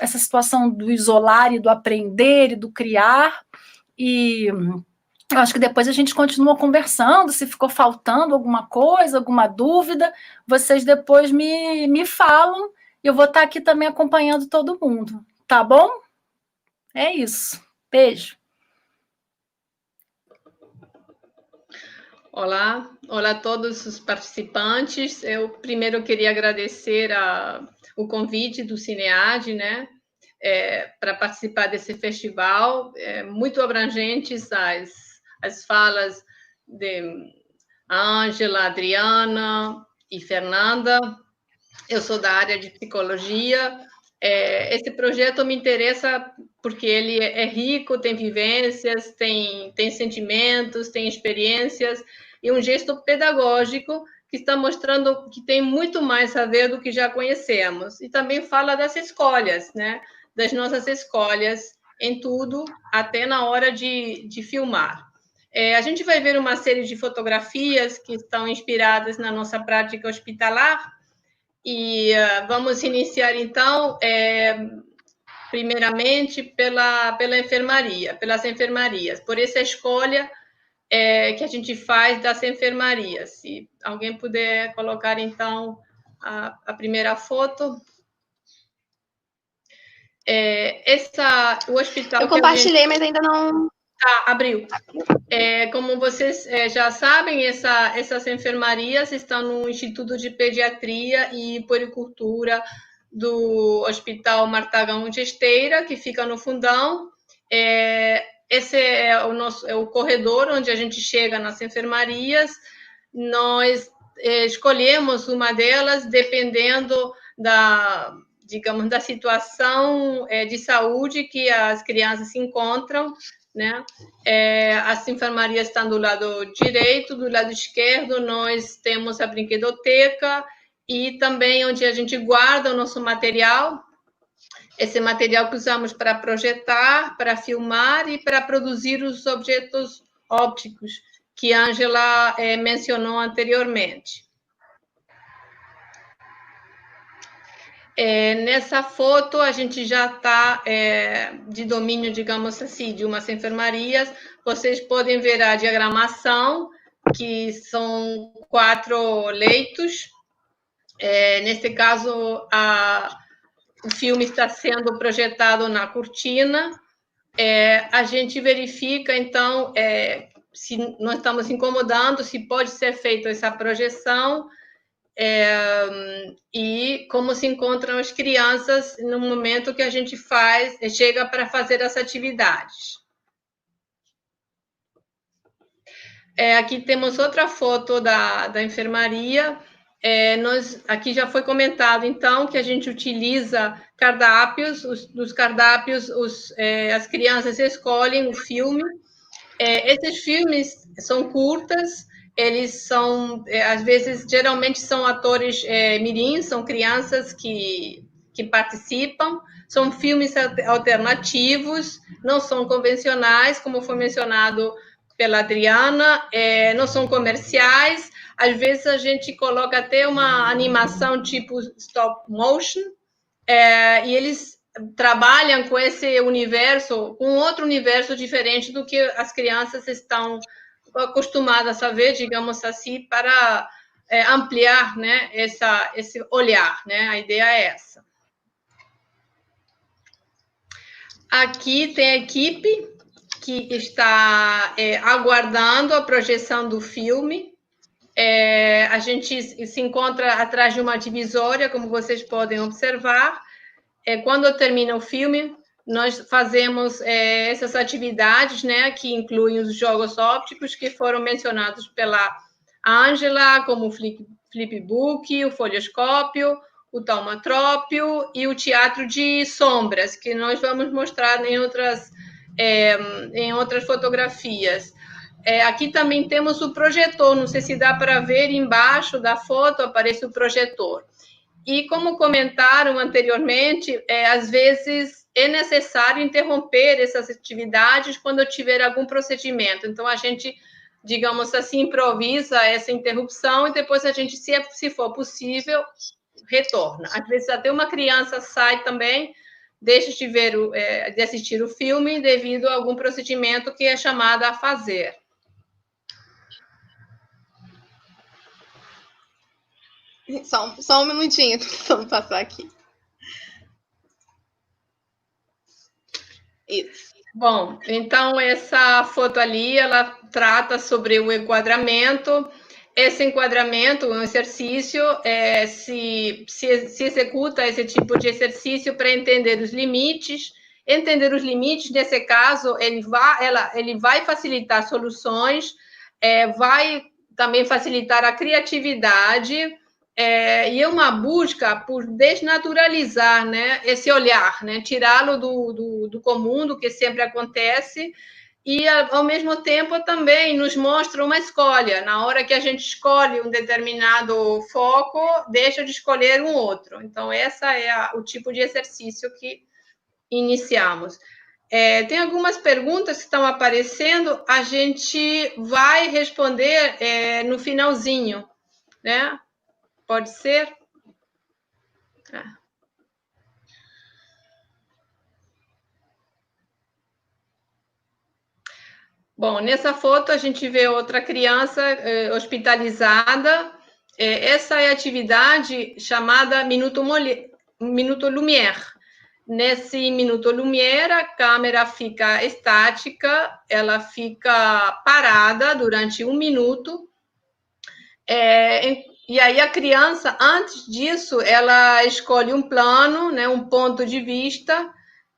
essa situação do isolar e do aprender e do criar, e eu acho que depois a gente continua conversando, se ficou faltando alguma coisa, alguma dúvida, vocês depois me falam, e eu vou estar aqui também acompanhando todo mundo, tá bom? É isso. Beijo. Olá, olá a todos os participantes. Eu primeiro queria agradecer o convite do Cinead, né, para participar desse festival. Muito abrangentes as falas de Ângela, Adriana e Fernanda. Eu sou da área de psicologia. Esse projeto me interessa porque ele é rico, tem vivências, tem sentimentos, tem experiências, e um gesto pedagógico que está mostrando que tem muito mais a ver do que já conhecemos. E também fala das escolhas, né? Das nossas escolhas em tudo, até na hora de filmar. A gente vai ver uma série de fotografias que estão inspiradas na nossa prática hospitalar, e vamos iniciar, então, primeiramente pela enfermaria, pelas enfermarias, por essa escolha que a gente faz das enfermarias. Se alguém puder colocar, então, a primeira foto. O hospital... Eu compartilhei, mas ainda não... Abriu. Como vocês já sabem, essas enfermarias estão no Instituto de Pediatria e Puericultura do Hospital Martagão de Esteira, que fica no Fundão. Esse é o corredor onde a gente chega nas enfermarias. Nós escolhemos uma delas dependendo digamos, da situação de saúde que as crianças se encontram, né? As enfermarias estão do lado direito, do lado esquerdo nós temos a brinquedoteca e também onde a gente guarda o nosso material, esse material que usamos para projetar, para filmar e para produzir os objetos ópticos que a Ângela mencionou anteriormente. Nessa foto, a gente já está de domínio, digamos assim, de umas enfermarias. Vocês podem ver a diagramação, que são 4 leitos. Nesse caso, o filme está sendo projetado na cortina. A gente verifica, então, se nós estamos incomodando, se pode ser feita essa projeção, e como se encontram as crianças no momento que a gente chega para fazer as atividades. Aqui temos outra foto da enfermaria. Aqui já foi comentado, então, que a gente utiliza cardápios. Dos cardápios, as crianças escolhem o filme. Esses filmes são curtas, eles são, às vezes, geralmente são atores mirins, são crianças que participam, são filmes alternativos, não são convencionais, como foi mencionado pela Adriana, não são comerciais, às vezes a gente coloca até uma animação tipo stop motion, e eles trabalham com esse universo, com outro universo diferente do que as crianças estão acostumadas a ver, digamos assim, para ampliar, né, esse olhar, né? A ideia é essa. Aqui tem a equipe que está aguardando a projeção do filme. A gente se encontra atrás de uma divisória, como vocês podem observar. Quando termina o filme, nós fazemos essas atividades, né, que incluem os jogos ópticos que foram mencionados pela Ângela, como o flipbook, o folhoscópio, o taumatrópio e o teatro de sombras, que nós vamos mostrar em outras fotografias. Aqui também temos o projetor, não sei se dá para ver embaixo da foto, aparece o projetor. E como comentaram anteriormente, às vezes é necessário interromper essas atividades quando tiver algum procedimento. Então, a gente, digamos assim, improvisa essa interrupção e depois a gente, se for possível, retorna. Às vezes até uma criança sai também, deixa de assistir o filme devido a algum procedimento que é chamado a fazer. Só um minutinho, vamos passar aqui. Isso. Bom, então essa foto ali, ela trata sobre o enquadramento. Esse enquadramento, um exercício, se executa esse tipo de exercício para entender os limites. Entender os limites, nesse caso, ele vai facilitar soluções, vai também facilitar a criatividade, e é uma busca por desnaturalizar, né, esse olhar, né, tirá-lo do comum, do que sempre acontece, e, ao mesmo tempo, também nos mostra uma escolha. Na hora que a gente escolhe um determinado foco, deixa de escolher um outro. Então, esse é o tipo de exercício que iniciamos. Tem algumas perguntas que estão aparecendo, a gente vai responder no finalzinho, né? Pode ser? Bom, nessa foto a gente vê outra criança hospitalizada. Essa é a atividade chamada Minuto Lumière. Nesse Minuto Lumière, a câmera fica estática, ela fica parada durante 1 minuto. E aí a criança, antes disso, ela escolhe um plano, né, um ponto de vista,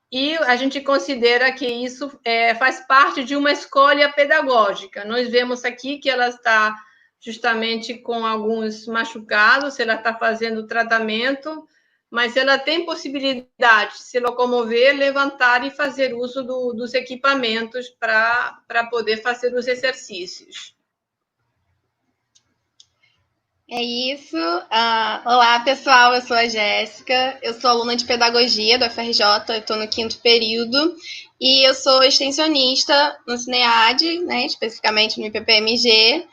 e a gente considera que isso faz parte de uma escolha pedagógica. Nós vemos aqui que ela está justamente com alguns machucados, ela está fazendo tratamento, mas ela tem possibilidade de se locomover, levantar e fazer uso dos equipamentos para poder fazer os exercícios. É isso. Olá, pessoal, eu sou a Jéssica, eu sou aluna de Pedagogia do FRJ, eu estou no 5º período, e eu sou extensionista no CINEAD, né, especificamente no IPPMG,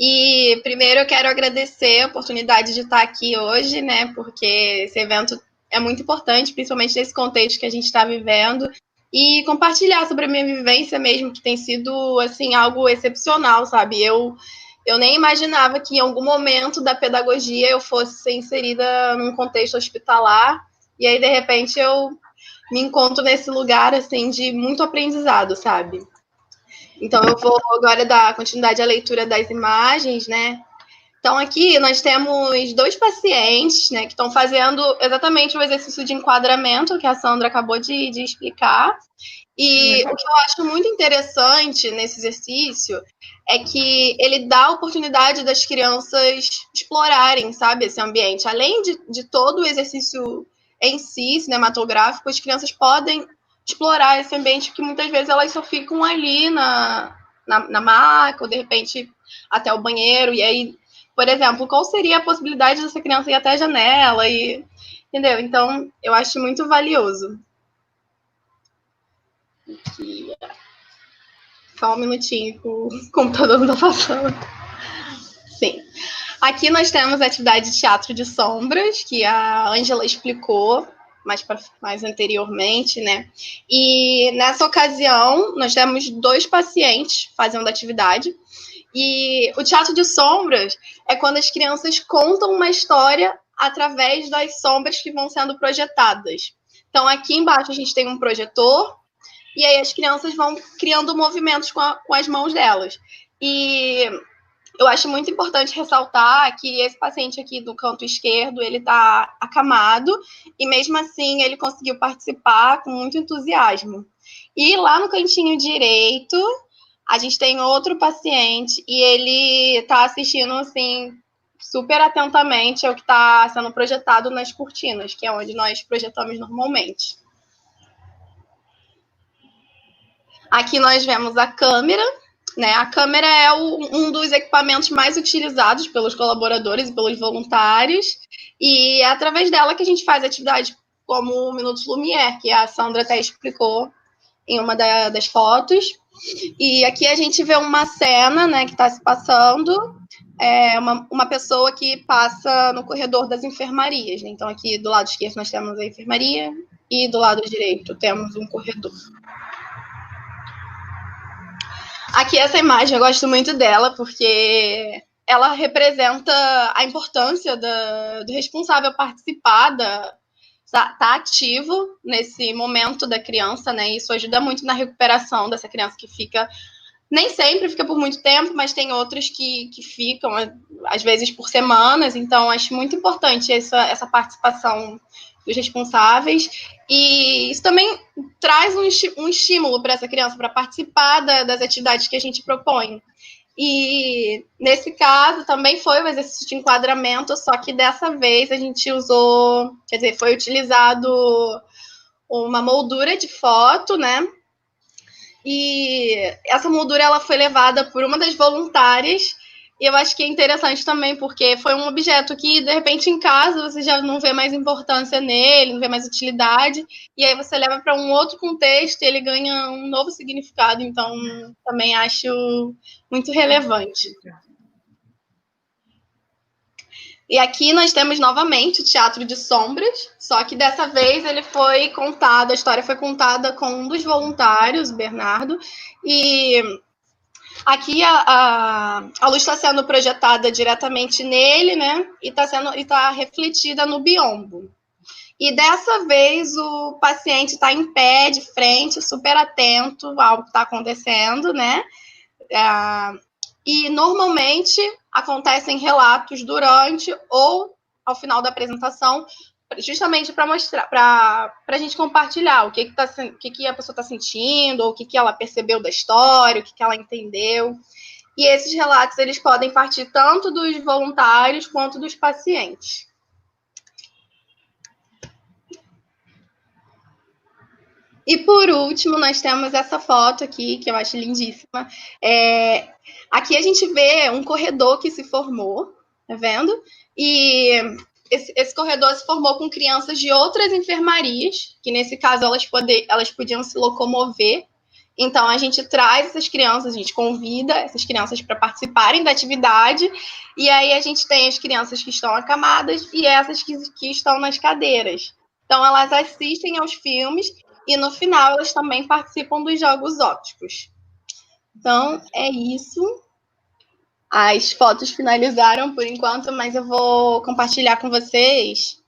e primeiro eu quero agradecer a oportunidade de estar aqui hoje, né, porque esse evento é muito importante, principalmente nesse contexto que a gente está vivendo, e compartilhar sobre a minha vivência mesmo, que tem sido, assim, algo excepcional, sabe? Eu nem imaginava que em algum momento da pedagogia eu fosse ser inserida num contexto hospitalar, e aí, de repente, eu me encontro nesse lugar, assim, de muito aprendizado, sabe? Então, eu vou agora dar continuidade à leitura das imagens, né? Então, aqui nós temos 2 pacientes, né, que estão fazendo exatamente o exercício de enquadramento que a Sandra acabou de explicar. E o que eu acho muito interessante nesse exercício é que ele dá a oportunidade das crianças explorarem, sabe, esse ambiente. Além de todo o exercício em si, cinematográfico, as crianças podem explorar esse ambiente, que muitas vezes elas só ficam ali na maca, ou de repente até o banheiro, e aí, por exemplo, qual seria a possibilidade dessa criança ir até a janela, entendeu? Então, eu acho muito valioso. Aqui. Só um minutinho, o computador não está passando. Sim. Aqui nós temos a atividade de teatro de sombras, que a Ângela explicou mais anteriormente, né? E nessa ocasião, nós temos 2 pacientes fazendo atividade. E o teatro de sombras é quando as crianças contam uma história através das sombras que vão sendo projetadas. Então, aqui embaixo a gente tem um projetor, e aí as crianças vão criando movimentos com as mãos delas. E eu acho muito importante ressaltar que esse paciente aqui do canto esquerdo, ele está acamado, e mesmo assim ele conseguiu participar com muito entusiasmo. E lá no cantinho direito, a gente tem outro paciente, e ele está assistindo, assim, super atentamente ao que está sendo projetado nas cortinas, que é onde nós projetamos normalmente. Aqui nós vemos a câmera, né? A câmera é um dos equipamentos mais utilizados pelos colaboradores e pelos voluntários, e é através dela que a gente faz atividades como o Minuto Lumière, que a Sandra até explicou em uma das fotos. E aqui a gente vê uma cena, né, que está se passando, uma pessoa que passa no corredor das enfermarias, né? Então, aqui do lado esquerdo nós temos a enfermaria, e do lado direito temos um corredor. Aqui essa imagem eu gosto muito dela, porque ela representa a importância do responsável participar tá ativo nesse momento da criança, né? Isso ajuda muito na recuperação dessa criança que fica, nem sempre fica por muito tempo, mas tem outros que ficam, às vezes, por semanas. Então, acho muito importante essa participação dos responsáveis. E isso também traz um estímulo para essa criança, para participar das atividades que a gente propõe. E, nesse caso, também foi o exercício de enquadramento, só que dessa vez a gente usou, quer dizer, foi utilizado uma moldura de foto, né? E essa moldura ela foi levada por uma das voluntárias. E eu acho que é interessante também, porque foi um objeto que, de repente, em casa você já não vê mais importância nele, não vê mais utilidade, e aí você leva para um outro contexto e ele ganha um novo significado. Então, também acho muito relevante. E aqui nós temos novamente o Teatro de Sombras, só que dessa vez ele foi contado, a história foi contada com um dos voluntários, o Bernardo, e aqui a luz está sendo projetada diretamente nele, né? E está refletida no biombo. E dessa vez o paciente está em pé, de frente, super atento ao que está acontecendo, né? E normalmente acontecem relatos durante ou ao final da apresentação, justamente para mostrar, para a gente compartilhar o que a pessoa está sentindo, ou o que ela percebeu da história, o que ela entendeu. E esses relatos eles podem partir tanto dos voluntários quanto dos pacientes. E por último, nós temos essa foto aqui, que eu acho lindíssima. Aqui a gente vê um corredor que se formou, tá vendo? E esse corredor se formou com crianças de outras enfermarias, que nesse caso elas podiam se locomover. Então a gente traz essas crianças, a gente convida essas crianças para participarem da atividade, e aí a gente tem as crianças que estão acamadas e essas que estão nas cadeiras. Então elas assistem aos filmes e no final elas também participam dos jogos ópticos. Então é isso. As fotos finalizaram por enquanto, mas eu vou compartilhar com vocês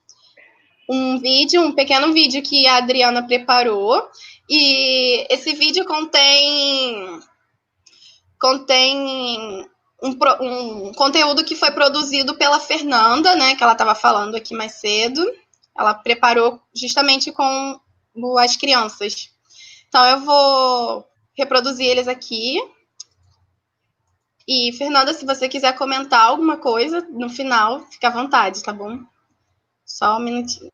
um pequeno vídeo que a Adriana preparou. E esse vídeo contém um conteúdo que foi produzido pela Fernanda, né, que ela estava falando aqui mais cedo. Ela preparou justamente com as crianças. Então, eu vou reproduzir eles aqui. E, Fernanda, se você quiser comentar alguma coisa no final, fica à vontade, tá bom? Só um minutinho.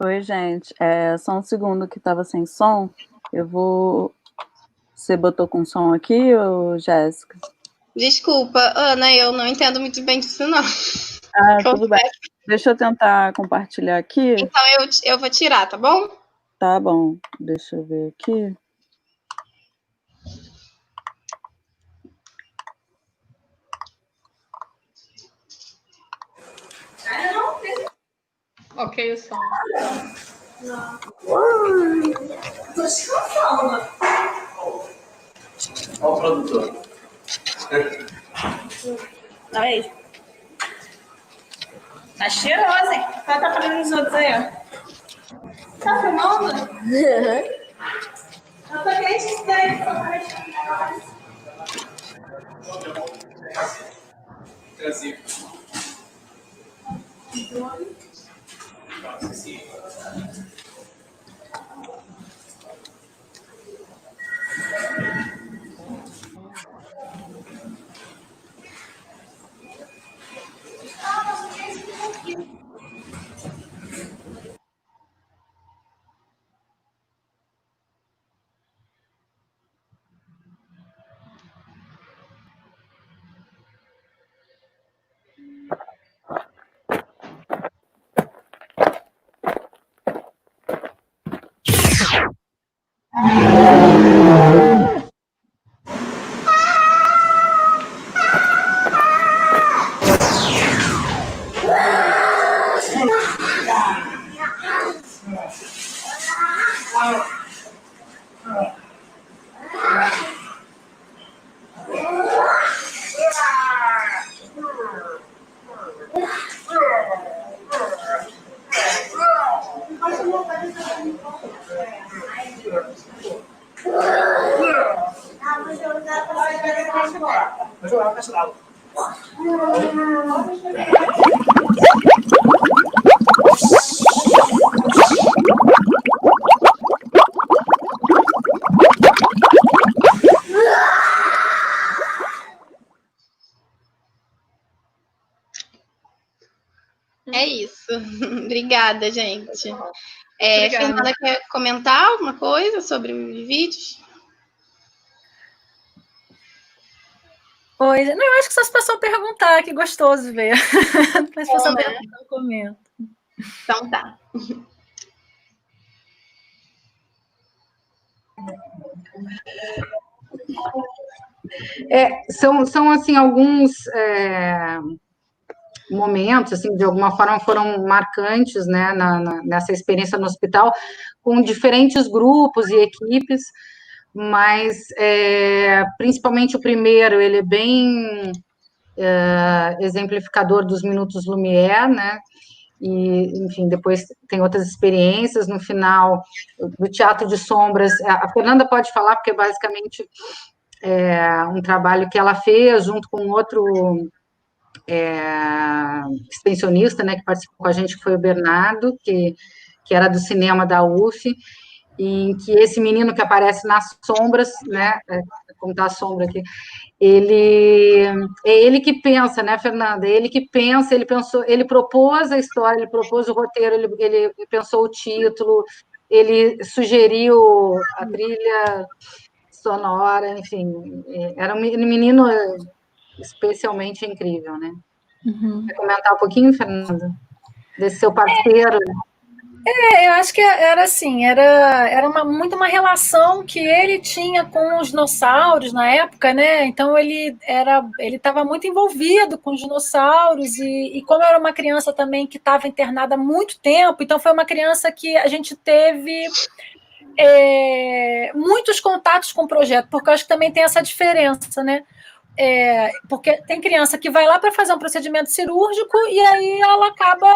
Oi, gente. Só um segundo que estava sem som. Eu vou... Você botou com som aqui, ou Jéssica? Desculpa, Ana, eu não entendo muito bem disso, não. Tudo bem. Deixa eu tentar compartilhar aqui. Então eu vou tirar, tá bom? Tá bom. Deixa eu ver aqui. Ok, o som. Tô descansando. Olha o produtor. Aí. Tá cheirosa, hein? Tá fazendo os outros aí, ó. Tá filmando? Eu tô querendo te É isso. Obrigada, gente. Obrigada. Fernanda, quer comentar alguma coisa sobre os vídeos? Oi, não, eu acho que só se o pessoal perguntar, que gostoso ver. Se o pessoal né? perguntar, eu comento. Então tá. São assim, alguns momentos, assim, de alguma forma foram marcantes, né, nessa experiência no hospital, com diferentes grupos e equipes, mas principalmente o primeiro, ele é bem exemplificador dos Minutos Lumière, né, e, enfim, depois tem outras experiências, no final, do Teatro de Sombras, a Fernanda pode falar, porque basicamente um trabalho que ela fez junto com outro extensionista, né, que participou com a gente, que foi o Bernardo, que era do cinema da UF, em que esse menino que aparece nas sombras, né, como está a sombra aqui, é ele que pensa, né, Fernanda? É ele que pensa, ele propôs a história, ele propôs o roteiro, ele pensou o título, ele sugeriu a trilha sonora, enfim, era um menino especialmente incrível, né? Uhum. Quer comentar um pouquinho, Fernanda? Desse seu parceiro? Eu acho que era assim, era muito uma relação que ele tinha com os dinossauros na época, né? Então ele estava muito envolvido com os dinossauros e como eu era uma criança também que estava internada há muito tempo, então foi uma criança que a gente teve muitos contatos com o projeto, porque eu acho que também tem essa diferença, né? Porque tem criança que vai lá para fazer um procedimento cirúrgico e aí ela acaba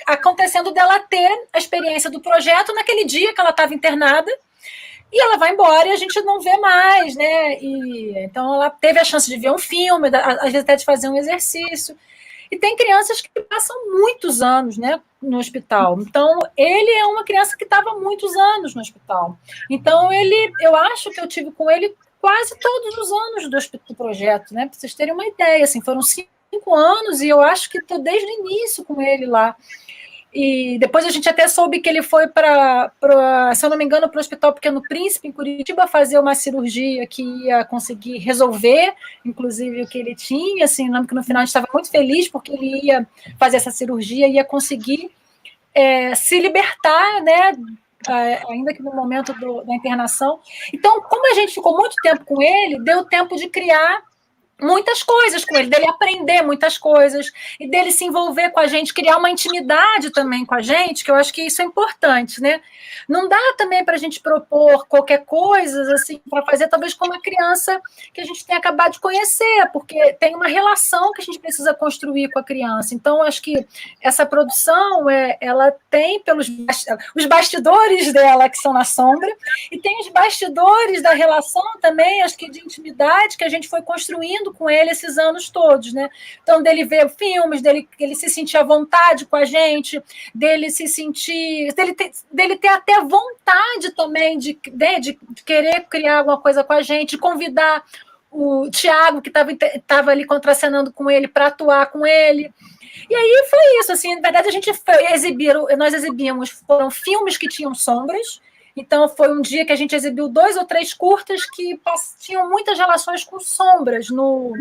acontecendo dela ter a experiência do projeto naquele dia que ela estava internada e ela vai embora e a gente não vê mais, né? Então ela teve a chance de ver um filme, às vezes até de fazer um exercício. E tem crianças que passam muitos anos, né, no hospital. Então, ele é uma criança que estava muitos anos no hospital. Então, eu acho que eu tive com ele quase todos os anos do projeto, né? Para vocês terem uma ideia, assim, foram 5 5 anos, e eu acho que estou desde o início com ele lá. E depois a gente até soube que ele foi para, se eu não me engano, para o Hospital Pequeno Príncipe, em Curitiba, fazer uma cirurgia que ia conseguir resolver, inclusive, o que ele tinha. Assim, lembro que no final a gente estava muito feliz, porque ele ia fazer essa cirurgia, ia conseguir se libertar, né? Ainda que no momento da internação. Então, como a gente ficou muito tempo com ele, deu tempo de criar muitas coisas com ele, dele aprender muitas coisas, e dele se envolver com a gente, criar uma intimidade também com a gente, que eu acho que isso é importante, né? Não dá também para a gente propor qualquer coisa, assim, para fazer talvez com uma criança que a gente tenha acabado de conhecer, porque tem uma relação que a gente precisa construir com a criança. Então, acho que essa produção, ela tem os bastidores dela, que são na sombra, e tem os bastidores da relação também, acho que de intimidade, que a gente foi construindo com ele esses anos todos, né? Então, dele ver filmes, dele se sentir à vontade com a gente, dele se sentir, dele ter até vontade também de querer criar alguma coisa com a gente, de convidar o Tiago, que estava ali contracenando com ele, para atuar com ele. E aí foi isso, assim, na verdade nós exibimos, foram filmes que tinham sombras. Então, foi um dia que a gente exibiu 2 ou 3 curtas que tinham muitas relações com sombras no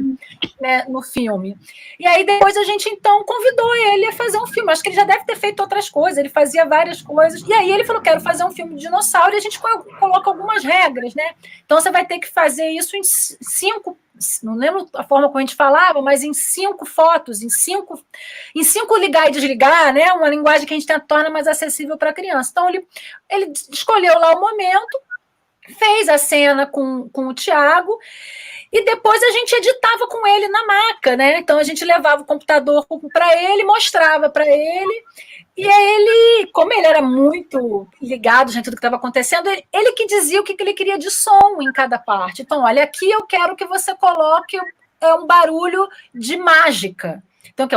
filme. E aí, depois, a gente, então, convidou ele a fazer um filme. Acho que ele já deve ter feito outras coisas, ele fazia várias coisas. E aí, ele falou, quero fazer um filme de dinossauro, e a gente coloca algumas regras, né? Então, você vai ter que fazer isso em 5... Não lembro a forma como a gente falava, mas em 5 fotos, em 5 ligar e desligar, né? Uma linguagem que a gente torna mais acessível para a criança. Então, ele escolheu lá o momento, fez a cena com o Tiago, e depois a gente editava com ele na maca, né? Então, a gente levava o computador para ele, mostrava para ele, e aí ele, como ele era muito ligado, gente, tudo que estava acontecendo, ele que dizia o que ele queria de som em cada parte. Então, olha, aqui eu quero que você coloque um barulho de mágica. Então,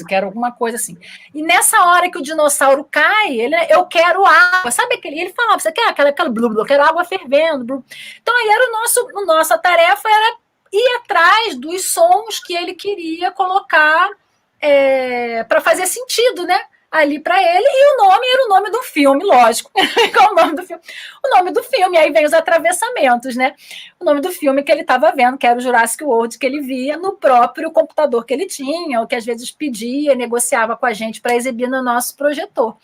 quero alguma coisa assim. E nessa hora que o dinossauro cai, eu quero água. Sabe aquele? Ele falava, você quer aquela eu quero água fervendo. Então, aí era nossa tarefa era ir atrás dos sons que ele queria colocar para fazer sentido, né? Ali para ele, e o nome era o nome do filme, lógico. Qual o nome do filme? O nome do filme, aí vem os atravessamentos, né? O nome do filme que ele estava vendo, que era o Jurassic World, que ele via no próprio computador que ele tinha, ou que às vezes pedia, negociava com a gente para exibir no nosso projetor.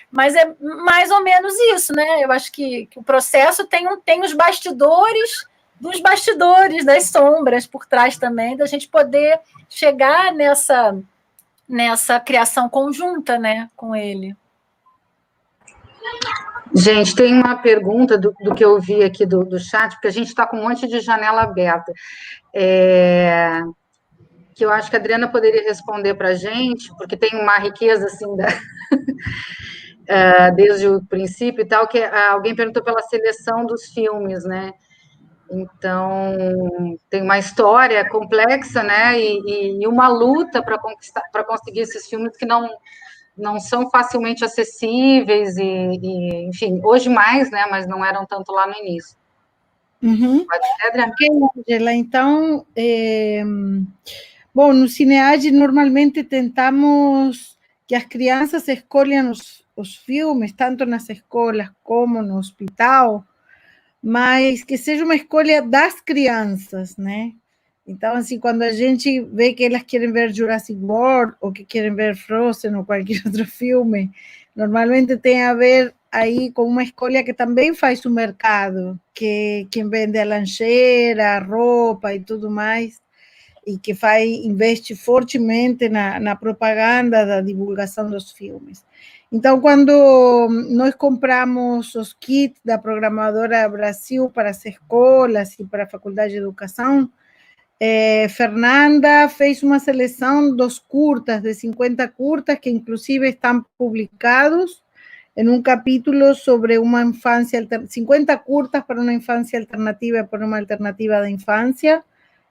Mas é mais ou menos isso, né? Eu acho que o processo tem os bastidores dos bastidores, das sombras por trás também, da gente poder chegar nessa criação conjunta, né, com ele. Gente, tem uma pergunta do que eu vi aqui do chat, porque a gente está com um monte de janela aberta, que eu acho que a Adriana poderia responder para a gente, porque tem uma riqueza, assim, desde o princípio e tal, que alguém perguntou pela seleção dos filmes, né? Então, tem uma história complexa, né, e uma luta para conseguir esses filmes que não são facilmente acessíveis, enfim, hoje mais, né, mas não eram tanto lá no início. Uhum. Pode ser, Adriana? Ok, Angela, então, bom, no Cineage normalmente tentamos que as crianças escolham os filmes, tanto nas escolas como no hospital, mas que seja uma escolha das crianças, né? Então, assim, quando a gente vê que elas querem ver Jurassic World, ou que querem ver Frozen, ou qualquer outro filme, normalmente tem a ver aí com uma escolha que também faz o mercado, que quem vende a lancheira, a roupa e tudo mais, e que investe fortemente na propaganda da divulgação dos filmes. Então, quando nós compramos os kits da Programadora Brasil para as escolas e para a Faculdade de Educação, Fernanda fez uma seleção dos curtas, de 50 curtas, que inclusive estão publicados em um capítulo sobre uma infância, 50 curtas para uma infância alternativa, para uma alternativa da infância,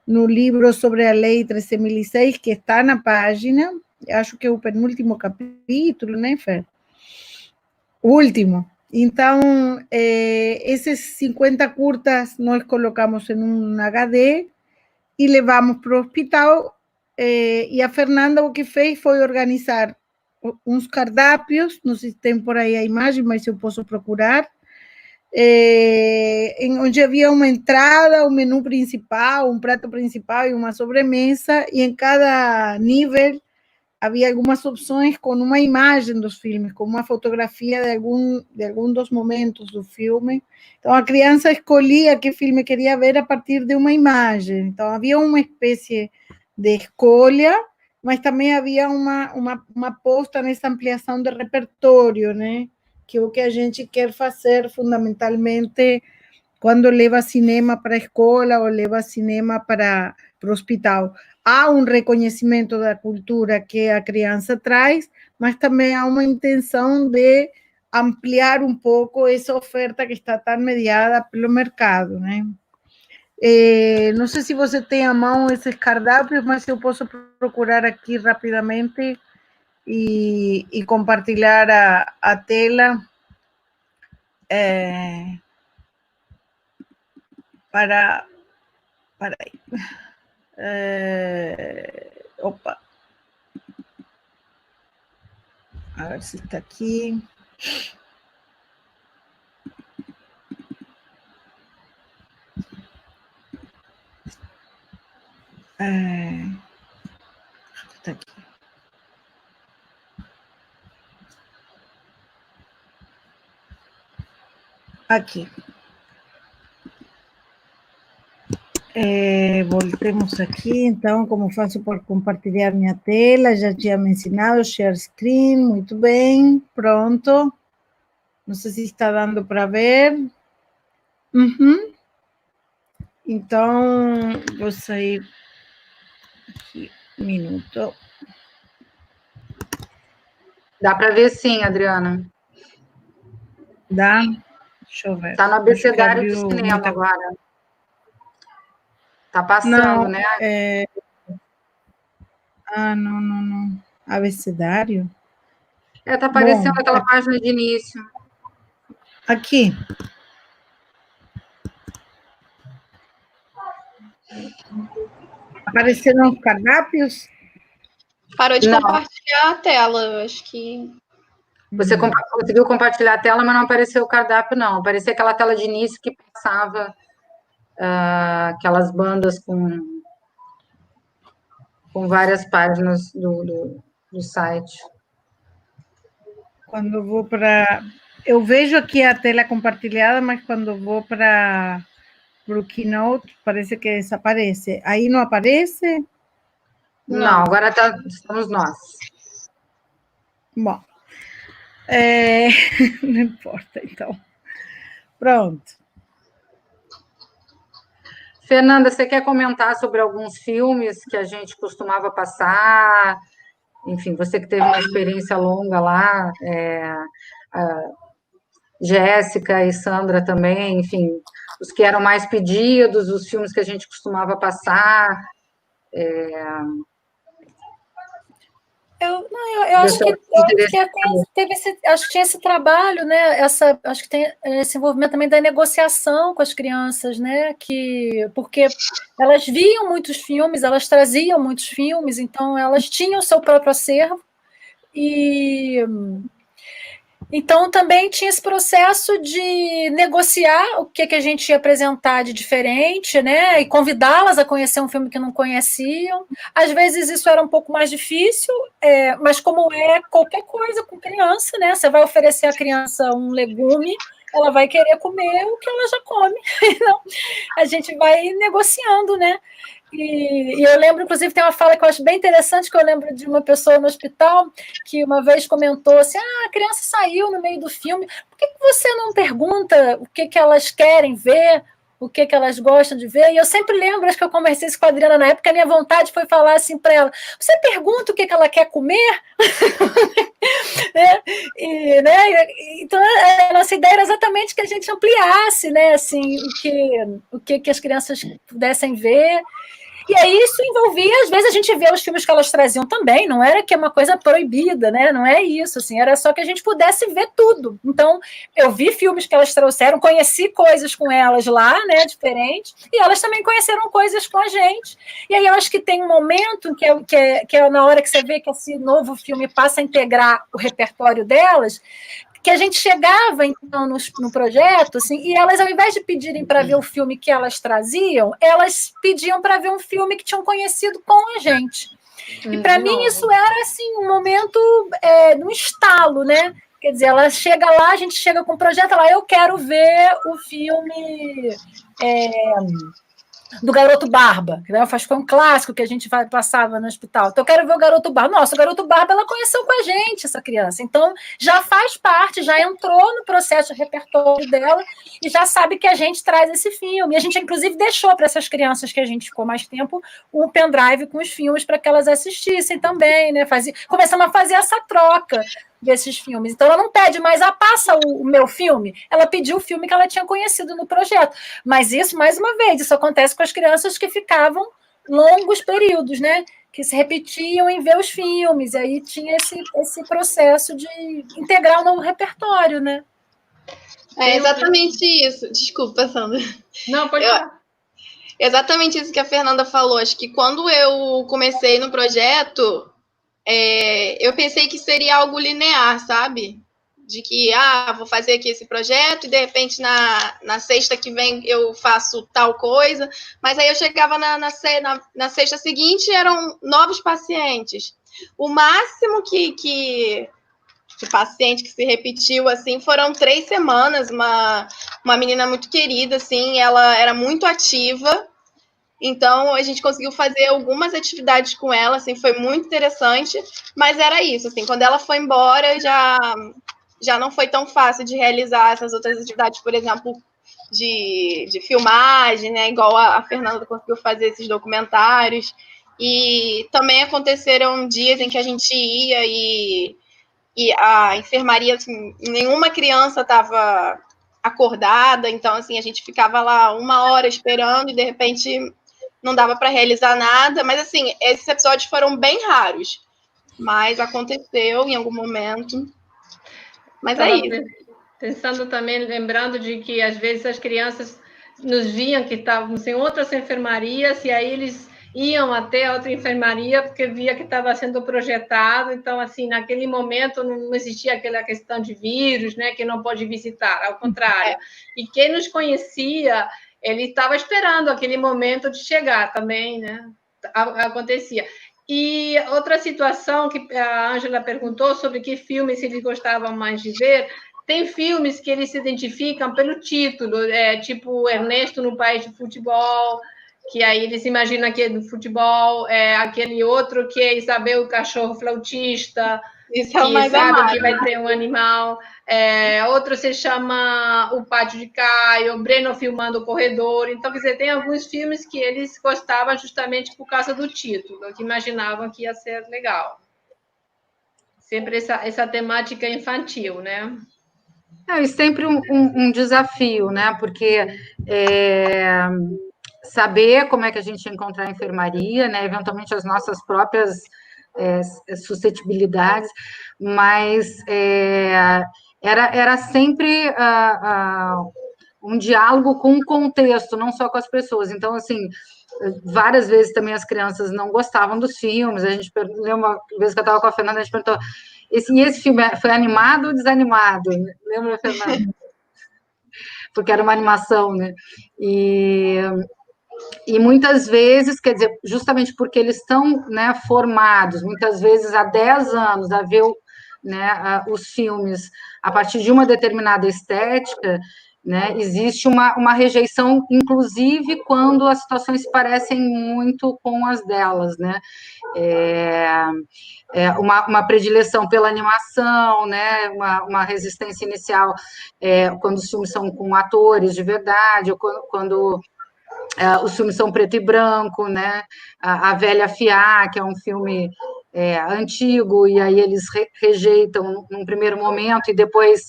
no livro sobre a Lei 13.006, que está na página, acho que é o penúltimo capítulo, né, Fer? O último. Então, esses 50 curtas nós colocamos em um HD e levamos para o hospital e a Fernanda o que fez foi organizar uns cardápios, não sei se tem por aí a imagem, mas eu posso procurar, onde havia uma entrada, um menu principal, um prato principal e uma sobremesa, e em cada nível havia algumas opções com uma imagem dos filmes, com uma fotografia de algum dos momentos do filme. Então, a criança escolhia que filme queria ver a partir de uma imagem. Então, havia uma espécie de escolha, mas também havia uma aposta nessa ampliação de repertório, né? Que é o que a gente quer fazer fundamentalmente quando leva cinema para a escola ou leva cinema para o hospital. Há um reconhecimento da cultura que a criança traz, mas também há uma intenção de ampliar um pouco essa oferta que está tão mediada pelo mercado, né? Não sei se você tem à mão esses cardápios, mas eu posso procurar aqui rapidamente e compartilhar a tela para aí. Opa. A ver se está aqui. Está aqui. Aqui. Voltemos aqui, então, como faço para compartilhar minha tela, já tinha mencionado, share screen, muito bem, pronto. Não sei se está dando para ver. Então, vou sair aqui, um minuto. Dá para ver sim, Adriana. Dá? Deixa eu ver. Está no abecedário do cinema agora. Está passando, não, né? Não. Abecedário? Está aparecendo aquela página de início. Aqui. Apareceram os cardápios? Parou de compartilhar a tela, eu acho que... Você conseguiu compartilhar a tela, mas não apareceu o cardápio, não. Apareceu aquela tela de início que passava aquelas bandas com várias páginas do site. Quando eu vou para... Eu vejo aqui a tela compartilhada, mas quando eu vou para o Keynote, parece que desaparece. Aí não aparece? Não, agora estamos nós. Bom, não importa, então. Pronto. Fernanda, você quer comentar sobre alguns filmes que a gente costumava passar? Enfim, você que teve uma experiência longa lá, Jéssica e Sandra também, enfim, os que eram mais pedidos, os filmes que a gente costumava passar. Eu acho que tinha esse trabalho, né? Acho que tem esse envolvimento também da negociação com as crianças, né? Porque elas viam muitos filmes, elas traziam muitos filmes, então elas tinham o seu próprio acervo e então também tinha esse processo de negociar o que a gente ia apresentar de diferente, né? E convidá-las a conhecer um filme que não conheciam. Às vezes isso era um pouco mais difícil, mas como é qualquer coisa com criança, né? Você vai oferecer à criança um legume, ela vai querer comer o que ela já come. Então, a gente vai negociando, né? E eu lembro, inclusive, tem uma fala que eu acho bem interessante, que eu lembro de uma pessoa no hospital que uma vez comentou assim, a criança saiu no meio do filme, por que você não pergunta o que elas querem ver, o que elas gostam de ver? E eu sempre lembro, acho que eu conversei isso com a Adriana na época, a minha vontade foi falar assim para ela, você pergunta o que ela quer comer? Então, a nossa ideia era exatamente que a gente ampliasse, né, assim, o que as crianças pudessem ver. E aí isso envolvia, às vezes a gente vê os filmes que elas traziam também, não era que é uma coisa proibida, né? Não é isso, assim, era só que a gente pudesse ver tudo. Então, eu vi filmes que elas trouxeram, conheci coisas com elas lá, né, diferentes, e elas também conheceram coisas com a gente. E aí eu acho que tem um momento que é na hora que você vê que esse novo filme passa a integrar o repertório delas, que a gente chegava, então, no projeto, assim, e elas, ao invés de pedirem para ver o filme que elas traziam, elas pediam para ver um filme que tinham conhecido com a gente. E para mim isso era, assim, um momento, um estalo, né? Quer dizer, ela chega lá, a gente chega com o projeto, ela, eu quero ver o filme... do Garoto Barba, que foi um clássico que a gente passava no hospital. Então, eu quero ver o Garoto Barba. Nossa, o Garoto Barba, ela conheceu com a gente, essa criança. Então, já faz parte, já entrou no processo de repertório dela e já sabe que a gente traz esse filme. E a gente, inclusive, deixou para essas crianças que a gente ficou mais tempo um pendrive com os filmes para que elas assistissem também, né? Começamos a fazer essa troca desses filmes. Então, ela não pede mais, passa o meu filme. Ela pediu o filme que ela tinha conhecido no projeto. Mas isso, mais uma vez, isso acontece com as crianças que ficavam longos períodos, né? Que se repetiam em ver os filmes. E aí tinha esse processo de integrar o novo repertório, né? É exatamente isso. Desculpa, Sandra. Não, pode falar. Exatamente isso que a Fernanda falou. Acho que quando eu comecei no projeto, eu pensei que seria algo linear, sabe? De que, vou fazer aqui esse projeto e, de repente, na sexta que vem eu faço tal coisa. Mas aí eu chegava na sexta seguinte, eram novos pacientes. O máximo de paciente que se repetiu, assim, foram 3 semanas. Uma menina muito querida, assim, ela era muito ativa. Então, a gente conseguiu fazer algumas atividades com ela, assim, foi muito interessante, mas era isso, assim, quando ela foi embora, já não foi tão fácil de realizar essas outras atividades, por exemplo, de filmagem, né, igual a Fernanda conseguiu fazer esses documentários, e também aconteceram dias em que a gente ia e a enfermaria, assim, nenhuma criança estava acordada, então, assim, a gente ficava lá 1 hora esperando e, de repente, não dava para realizar nada, mas, assim, esses episódios foram bem raros, mas aconteceu em algum momento, mas é isso. Pensando também, lembrando de que, às vezes, as crianças nos viam que estávamos em outras enfermarias e aí eles iam até a outra enfermaria porque via que estava sendo projetado, então, assim, naquele momento não existia aquela questão de vírus, né, que não pode visitar, ao contrário. E quem nos conhecia, ele estava esperando aquele momento de chegar também, né, acontecia. E outra situação que a Ângela perguntou sobre que filmes eles gostavam mais de ver, tem filmes que eles se identificam pelo título, tipo Ernesto no País de Futebol, que aí eles imaginam que é do futebol, aquele outro que é Isabel, o cachorro flautista, isso é o mais sabe amado, que vai ter um animal. Outro se chama O Pátio de Caio, Breno filmando o corredor. Então, quer dizer, tem alguns filmes que eles gostavam justamente por causa do título, que imaginavam que ia ser legal. Sempre essa temática infantil, né? E sempre um desafio, né? Porque saber como é que a gente ia encontrar a enfermaria, né? Eventualmente as nossas próprias suscetibilidades, mas era sempre um diálogo com o contexto, não só com as pessoas. Então, assim, várias vezes também as crianças não gostavam dos filmes. A gente lembra uma vez que eu estava com a Fernanda, a gente perguntou: esse filme foi animado ou desanimado? Lembra, Fernanda? Porque era uma animação, né? E muitas vezes, quer dizer, justamente porque eles estão, né, formados, muitas vezes há 10 anos, a ver, né, os filmes a partir de uma determinada estética, né, existe uma rejeição, inclusive quando as situações se parecem muito com as delas, né? Uma predileção pela animação, né? Uma resistência inicial quando os filmes são com atores de verdade, ou quando os filmes são preto e branco, né? A Velha Fiá, que é um filme antigo, e aí eles rejeitam num primeiro momento, e depois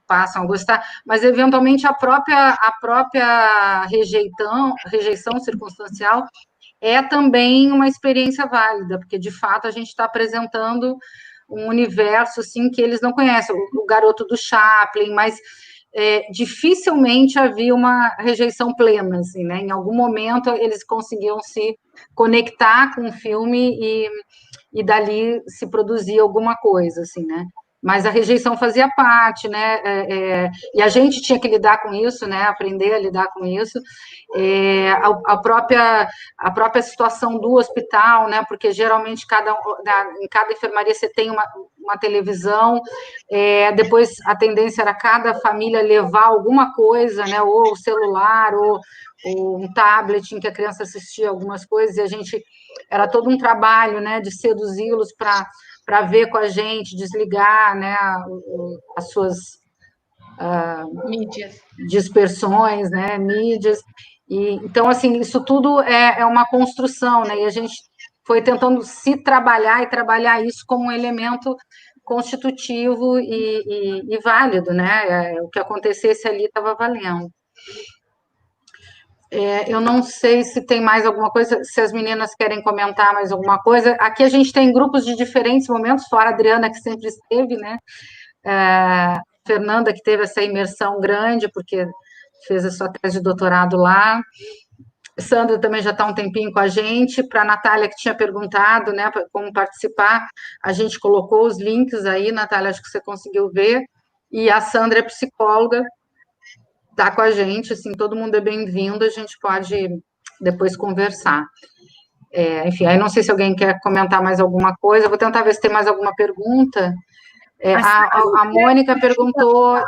passam a gostar, mas eventualmente a própria rejeição circunstancial é também uma experiência válida, porque de fato a gente está apresentando um universo assim que eles não conhecem, o Garoto do Chaplin, mas dificilmente havia uma rejeição plena, assim, né? Em algum momento eles conseguiam se conectar com o filme e dali se produzia alguma coisa, assim, né? Mas a rejeição fazia parte, né? E a gente tinha que lidar com isso, né? Aprender a lidar com isso. A própria situação do hospital, né? Porque geralmente em cada enfermaria você tem uma televisão. Depois a tendência era cada família levar alguma coisa, né? Ou o celular, ou um tablet em que a criança assistia algumas coisas, e a gente era todo um trabalho, né? De seduzi-los para ver com a gente, desligar, né, as suas mídias, dispersões, né, mídias. Então, assim, isso tudo é uma construção, né, e a gente foi tentando se trabalhar e trabalhar isso como um elemento constitutivo e válido, né, o que acontecesse ali estava valendo. Eu não sei se tem mais alguma coisa, se as meninas querem comentar mais alguma coisa. Aqui a gente tem grupos de diferentes momentos, fora a Adriana, que sempre esteve, né? Fernanda, que teve essa imersão grande, porque fez a sua tese de doutorado lá. Sandra também já está um tempinho com a gente. Para a Natália, que tinha perguntado, né, como participar, a gente colocou os links aí, Natália, acho que você conseguiu ver. E a Sandra é psicóloga, está com a gente, assim, todo mundo é bem-vindo, a gente pode depois conversar. Enfim, aí não sei se alguém quer comentar mais alguma coisa, vou tentar ver se tem mais alguma pergunta. A Mônica perguntou...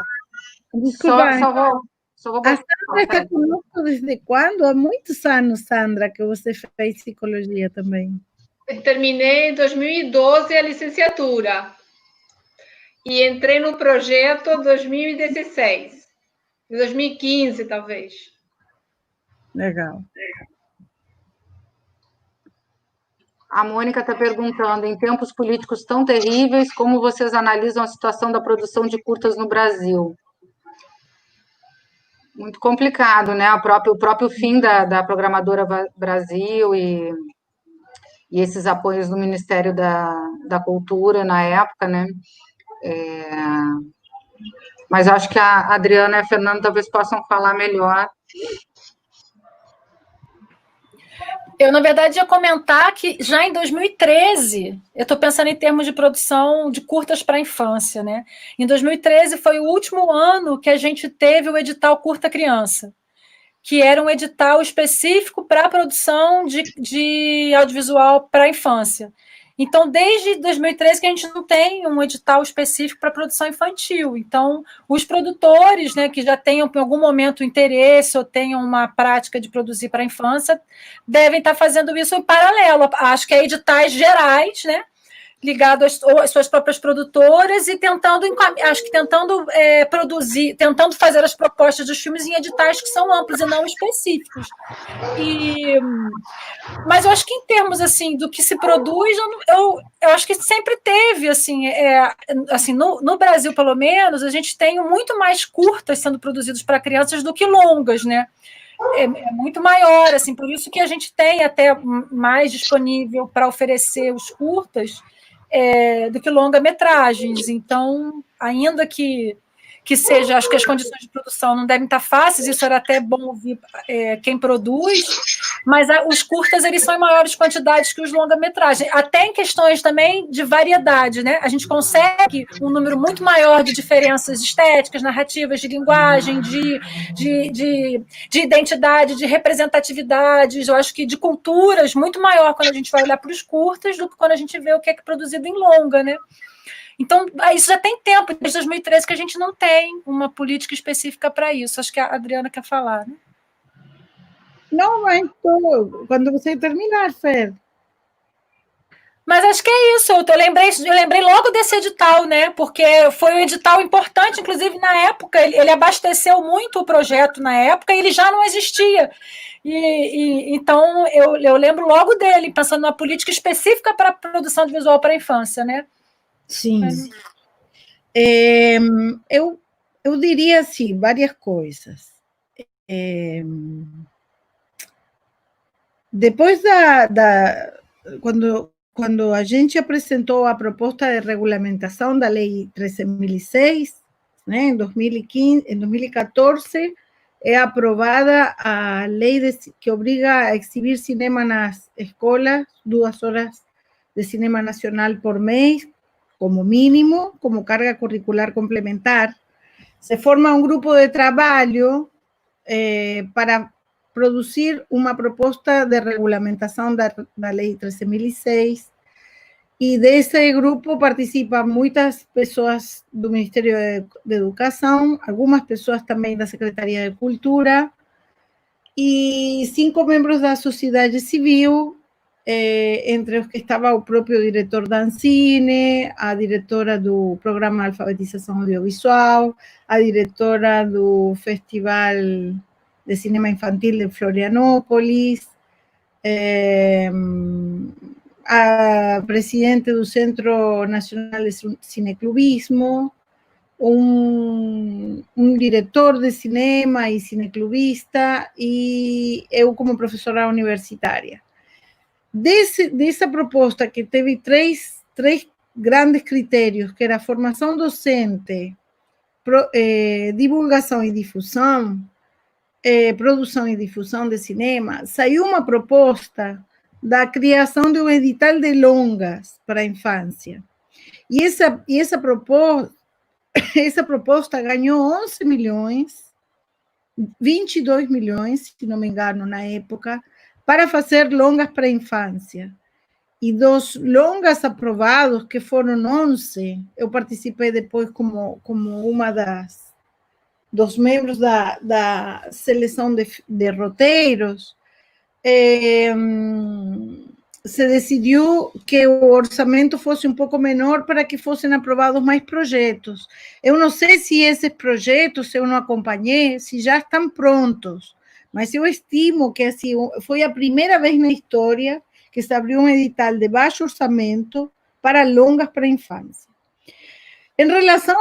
Desculpa, só vou a Sandra está conosco desde quando? Há muitos anos, Sandra, que você fez psicologia também. Eu terminei em 2012 a licenciatura e entrei no projeto em 2016. 2015, talvez. Legal. A Mônica está perguntando, em tempos políticos tão terríveis, como vocês analisam a situação da produção de curtas no Brasil? Muito complicado, né? O próprio fim da Programadora Brasil e esses apoios do Ministério da Cultura na época, né? Mas acho que a Adriana e a Fernanda talvez possam falar melhor. Eu, na verdade, ia comentar que já em 2013, eu estou pensando em termos de produção de curtas para a infância, né? Em 2013 foi o último ano que a gente teve o edital Curta Criança, que era um edital específico para a produção de audiovisual para a infância. Então, desde 2013 que a gente não tem um edital específico para produção infantil. Então, os produtores, né, que já tenham em algum momento interesse ou tenham uma prática de produzir para a infância, devem estar fazendo isso em paralelo. Acho que é editais gerais, né, ligado às suas próprias produtoras e tentando produzir, tentando fazer as propostas dos filmes em editais que são amplos e não específicos. Mas eu acho que em termos assim do que se produz, eu acho que sempre teve assim, no Brasil pelo menos a gente tem muito mais curtas sendo produzidos para crianças do que longas, né? É muito maior, assim, por isso que a gente tem até mais disponível para oferecer os curtas do que longa-metragens. Então, ainda que seja, acho que as condições de produção não devem estar fáceis, isso era até bom ouvir quem produz, mas os curtas, eles são em maiores quantidades que os longa-metragens, até em questões também de variedade, né? A gente consegue um número muito maior de diferenças estéticas, narrativas, de linguagem, de identidade, de representatividades, eu acho que de culturas, muito maior quando a gente vai olhar para os curtas do que quando a gente vê o que é produzido em longa, né? Então, isso já tem tempo, desde 2013, que a gente não tem uma política específica para isso. Acho que a Adriana quer falar, né? Não, mas quando você terminar, Fer. Mas acho que é isso. Eu lembrei logo desse edital, né? Porque foi um edital importante, inclusive na época. Ele abasteceu muito o projeto na época e ele já não existia. Então, eu lembro logo dele, pensando numa política específica para a produção de visual para a infância, né? Sim. Eu diria assim, várias coisas. Depois quando a gente apresentou a proposta de regulamentação da Lei 13.006, né, em 2014, é aprovada a lei que obriga a exibir cinema nas escolas, 2 horas de cinema nacional por mês, como mínimo, como carga curricular complementar. Se forma um grupo de trabalho para produzir uma proposta de regulamentação da Lei 13.006, e desse grupo participam muitas pessoas do Ministério de Educação, algumas pessoas também da Secretaria de Cultura, e 5 membros da sociedade civil, entre os que estava o próprio diretor da Ancine, a diretora do Programa de Alfabetização Audiovisual, a diretora do Festival de Cinema Infantil de Florianópolis, a presidente do Centro Nacional de Cineclubismo, um diretor de cinema e cineclubista, e eu como professora universitária. Dessa proposta, que teve três grandes critérios, que era formação docente, divulgação e difusão, produção e difusão de cinema, saiu uma proposta da criação de um edital de longas para a infância. E essa proposta ganhou 11 milhões, 22 milhões, se não me engano, na época, para fazer longas para a infância. E dos longas aprovados, que foram 11, eu participei depois como uma dos membros da seleção de roteiros, se decidiu que o orçamento fosse um pouco menor para que fossem aprovados mais projetos. Eu não sei se esses projetos, eu não acompanhei, se já estão prontos, mas eu estimo que assim, foi a primeira vez na história que se abriu um edital de baixo orçamento para longas para a infância. Em relação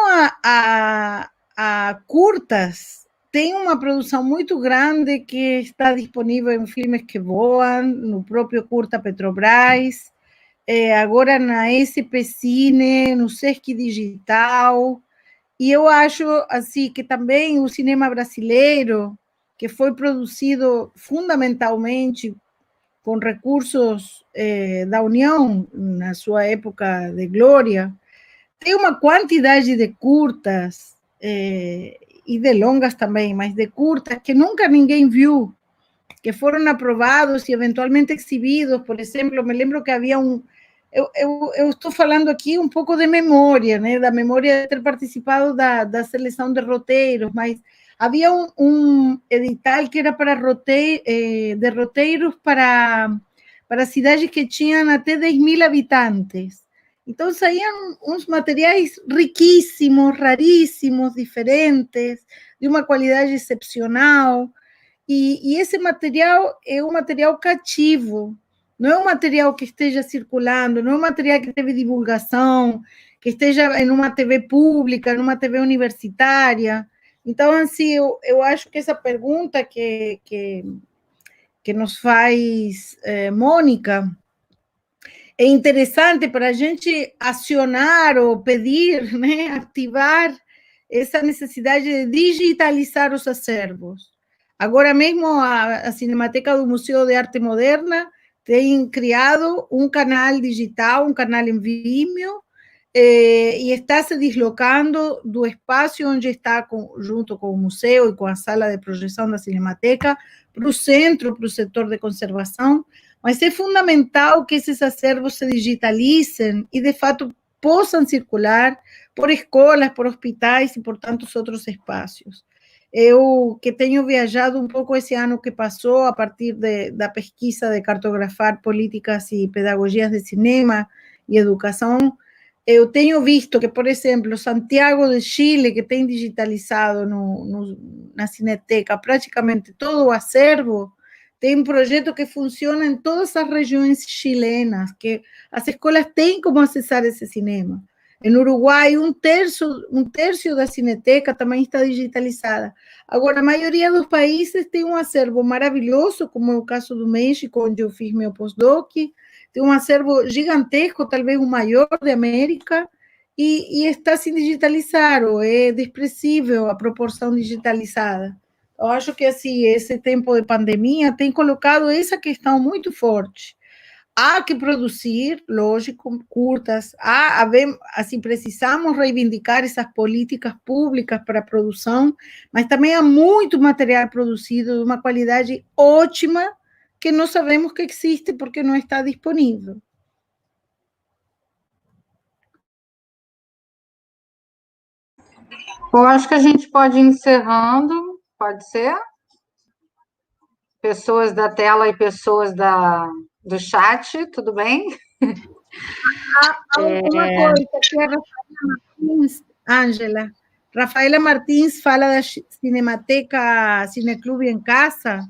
a curtas, tem uma produção muito grande que está disponível em Filmes que Voam, no próprio Curta Petrobras, agora na SP Cine, no Sesc Digital, e eu acho assim, que também o cinema brasileiro, que foi produzido fundamentalmente com recursos da União, na sua época de glória, tem uma quantidade de curtas, e de longas também, mas de curtas que nunca ninguém viu, que foram aprovados e eventualmente exibidos. Por exemplo, me lembro que havia eu estou falando aqui um pouco de memória, né, da memória de ter participado da seleção de roteiros, mas havia um edital que era para de roteiros para cidades que tinham até 10.000 habitantes. Então, saíam uns materiais riquíssimos, raríssimos, diferentes, de uma qualidade excepcional, e esse material é um material cativo, não é um material que esteja circulando, não é um material que teve divulgação, que esteja em uma TV pública, numa TV universitária. Então, assim, eu acho que essa pergunta que nos faz Mônica, é interessante para a gente acionar ou pedir, né, ativar essa necessidade de digitalizar os acervos. Agora mesmo a Cinemateca do Museu de Arte Moderna tem criado um canal digital, um canal em Vimeo, e está se deslocando do espaço onde está junto com o museu e com a sala de projeção da Cinemateca para o centro, para o setor de conservação. Mas é fundamental que esses acervos se digitalizem e, de fato, possam circular por escolas, por hospitais e por tantos outros espaços. Eu, que tenho viajado um pouco esse ano que passou, a partir da pesquisa de cartografar políticas e pedagogias de cinema e educação, eu tenho visto que, por exemplo, Santiago de Chile, que tem digitalizado na Cineteca praticamente todo o acervo, tem um projeto que funciona em todas as regiões chilenas, que as escolas têm como acessar esse cinema. Em Uruguai, um terço da Cineteca também está digitalizada. Agora, a maioria dos países tem um acervo maravilhoso, como é o caso do México, onde eu fiz meu pós-doc, tem um acervo gigantesco, talvez o maior da América, e está sem digitalizar, ou é desprezível a proporção digitalizada. Eu acho que assim, esse tempo de pandemia tem colocado essa questão muito forte. Há que produzir, lógico, curtas, assim, precisamos reivindicar essas políticas públicas para a produção, mas também há muito material produzido de uma qualidade ótima que não sabemos que existe porque não está disponível. Eu acho que a gente pode ir encerrando, pode ser? Pessoas da tela e pessoas do chat, tudo bem? Uma coisa que a Rafaela Martins, Ângela, Rafaela Martins fala da Cinemateca Cineclube em Casa,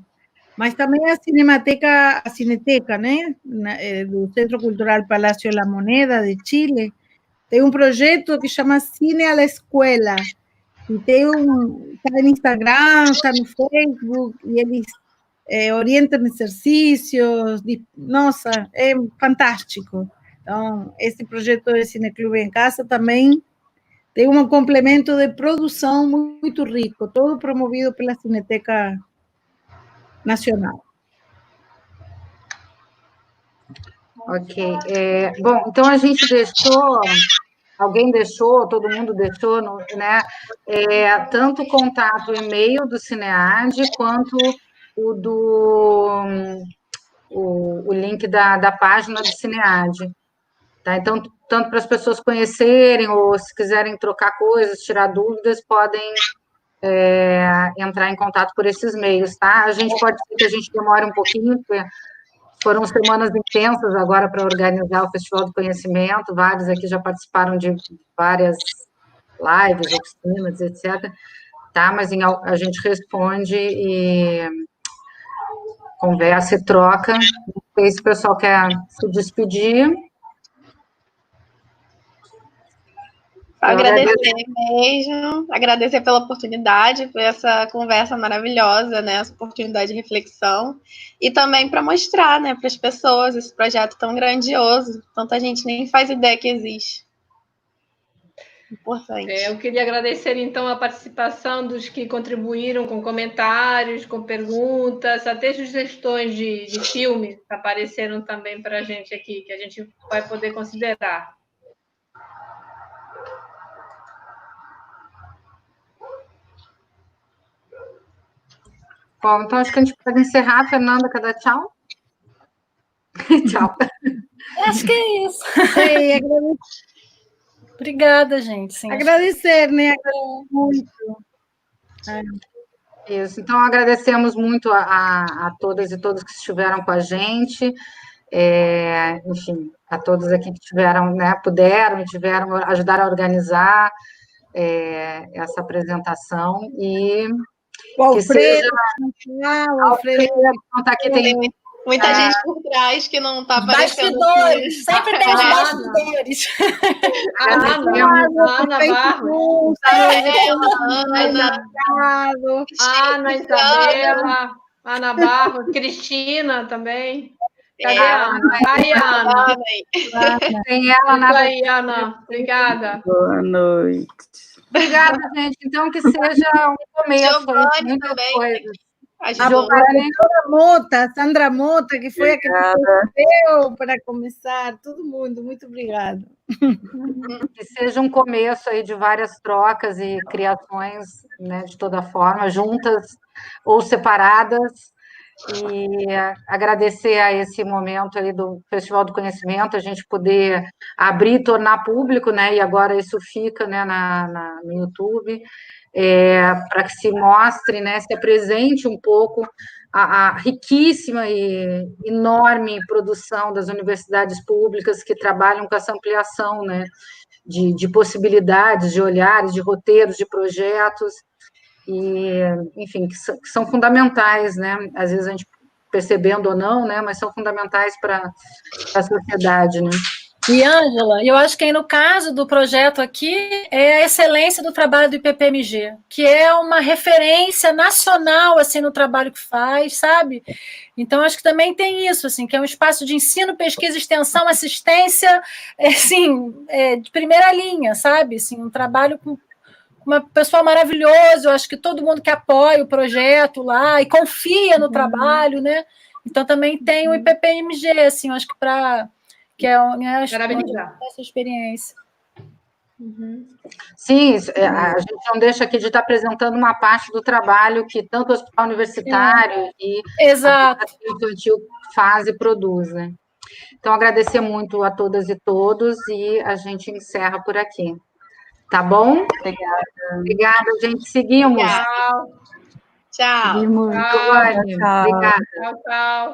mas também a Cineteca, né, do Centro Cultural Palácio de la Moneda de Chile, tem um projeto que chama Cine à la Escuela, e está no Instagram, está no Facebook, e eles orientam exercícios, nossa, é fantástico. Então, esse projeto de Cineclube em Casa também tem um complemento de produção muito rico, todo promovido pela Cineteca Nacional. Ok. Bom, então a gente deixou, alguém deixou, todo mundo deixou, né? Tanto o contato, o e-mail do Cinead, quanto o link da página do Cinead. Tá? Então, tanto para as pessoas conhecerem, ou se quiserem trocar coisas, tirar dúvidas, podem entrar em contato por esses meios, tá? A gente pode ser que a gente demore um pouquinho, porque foram semanas intensas agora para organizar o Festival do Conhecimento, vários aqui já participaram de várias lives, oficinas, etc. Tá? Mas a gente responde e conversa e troca. Não sei se o pessoal quer se despedir. Agradecer mesmo, agradecer pela oportunidade, por essa conversa maravilhosa, né? Essa oportunidade de reflexão. E também para mostrar, né, para as pessoas esse projeto tão grandioso. Tanta gente nem faz ideia que existe. Importante. Eu queria agradecer, então, a participação dos que contribuíram com comentários, com perguntas, até sugestões de filme que apareceram também para a gente aqui, que a gente vai poder considerar. Bom, então acho que a gente pode encerrar. Fernanda, quer dar tchau? Tchau. Acho que é isso. Sim, Obrigada, gente. Sim, agradecer, né? Agradecer muito. Isso, então agradecemos muito a todas e todos que estiveram com a gente, enfim, a todos aqui que tiveram, né, puderam e ajudaram a organizar essa apresentação, e o Alfredo, que seja... o Alfredo tá aqui, tem muita gente por trás que não está aparecendo. Bastidores, sempre tem os bastidores. Ana Barros, Ana Isabela, Ana Barros, Cristina também. Cadê a Ana? Aí, Ana. Tem ela na... Aí, Ana. Obrigada. Boa noite. Obrigada, gente. Então, que seja um começo. Giovanni também. Coisas. A Sandra Mota, que foi obrigada. A que deu para começar. Todo mundo, muito obrigada. Que seja um começo aí de várias trocas e criações, né, de toda forma, juntas ou separadas. E agradecer a esse momento aí do Festival do Conhecimento, a gente poder abrir e tornar público, né, e agora isso fica, né, no YouTube, para que se mostre, né, se apresente um pouco a riquíssima e enorme produção das universidades públicas que trabalham com essa ampliação, né, de possibilidades, de olhares, de roteiros, de projetos, e, enfim, que são fundamentais, né? Às vezes a gente percebendo ou não, né? Mas são fundamentais para a sociedade, né? E, Ângela, eu acho que aí no caso do projeto aqui é a excelência do trabalho do IPPMG, que é uma referência nacional assim no trabalho que faz, sabe? Então, acho que também tem isso, assim, que é um espaço de ensino, pesquisa, extensão, assistência, assim, de primeira linha, sabe? Assim, um trabalho com uma pessoa maravilhosa, eu acho que todo mundo que apoia o projeto lá e confia no trabalho, né? Então, também tem o IPPMG, assim, eu acho que que é essa experiência. Sim, a gente não deixa aqui de estar apresentando uma parte do trabalho que tanto o Hospital Universitário e Exato. a infantil faz e produz, né? Então, agradecer muito a todas e todos e a gente encerra por aqui. Tá bom? Obrigada, gente. Seguimos. Tchau. Seguimos. Giovanni, obrigada. Tchau, tchau.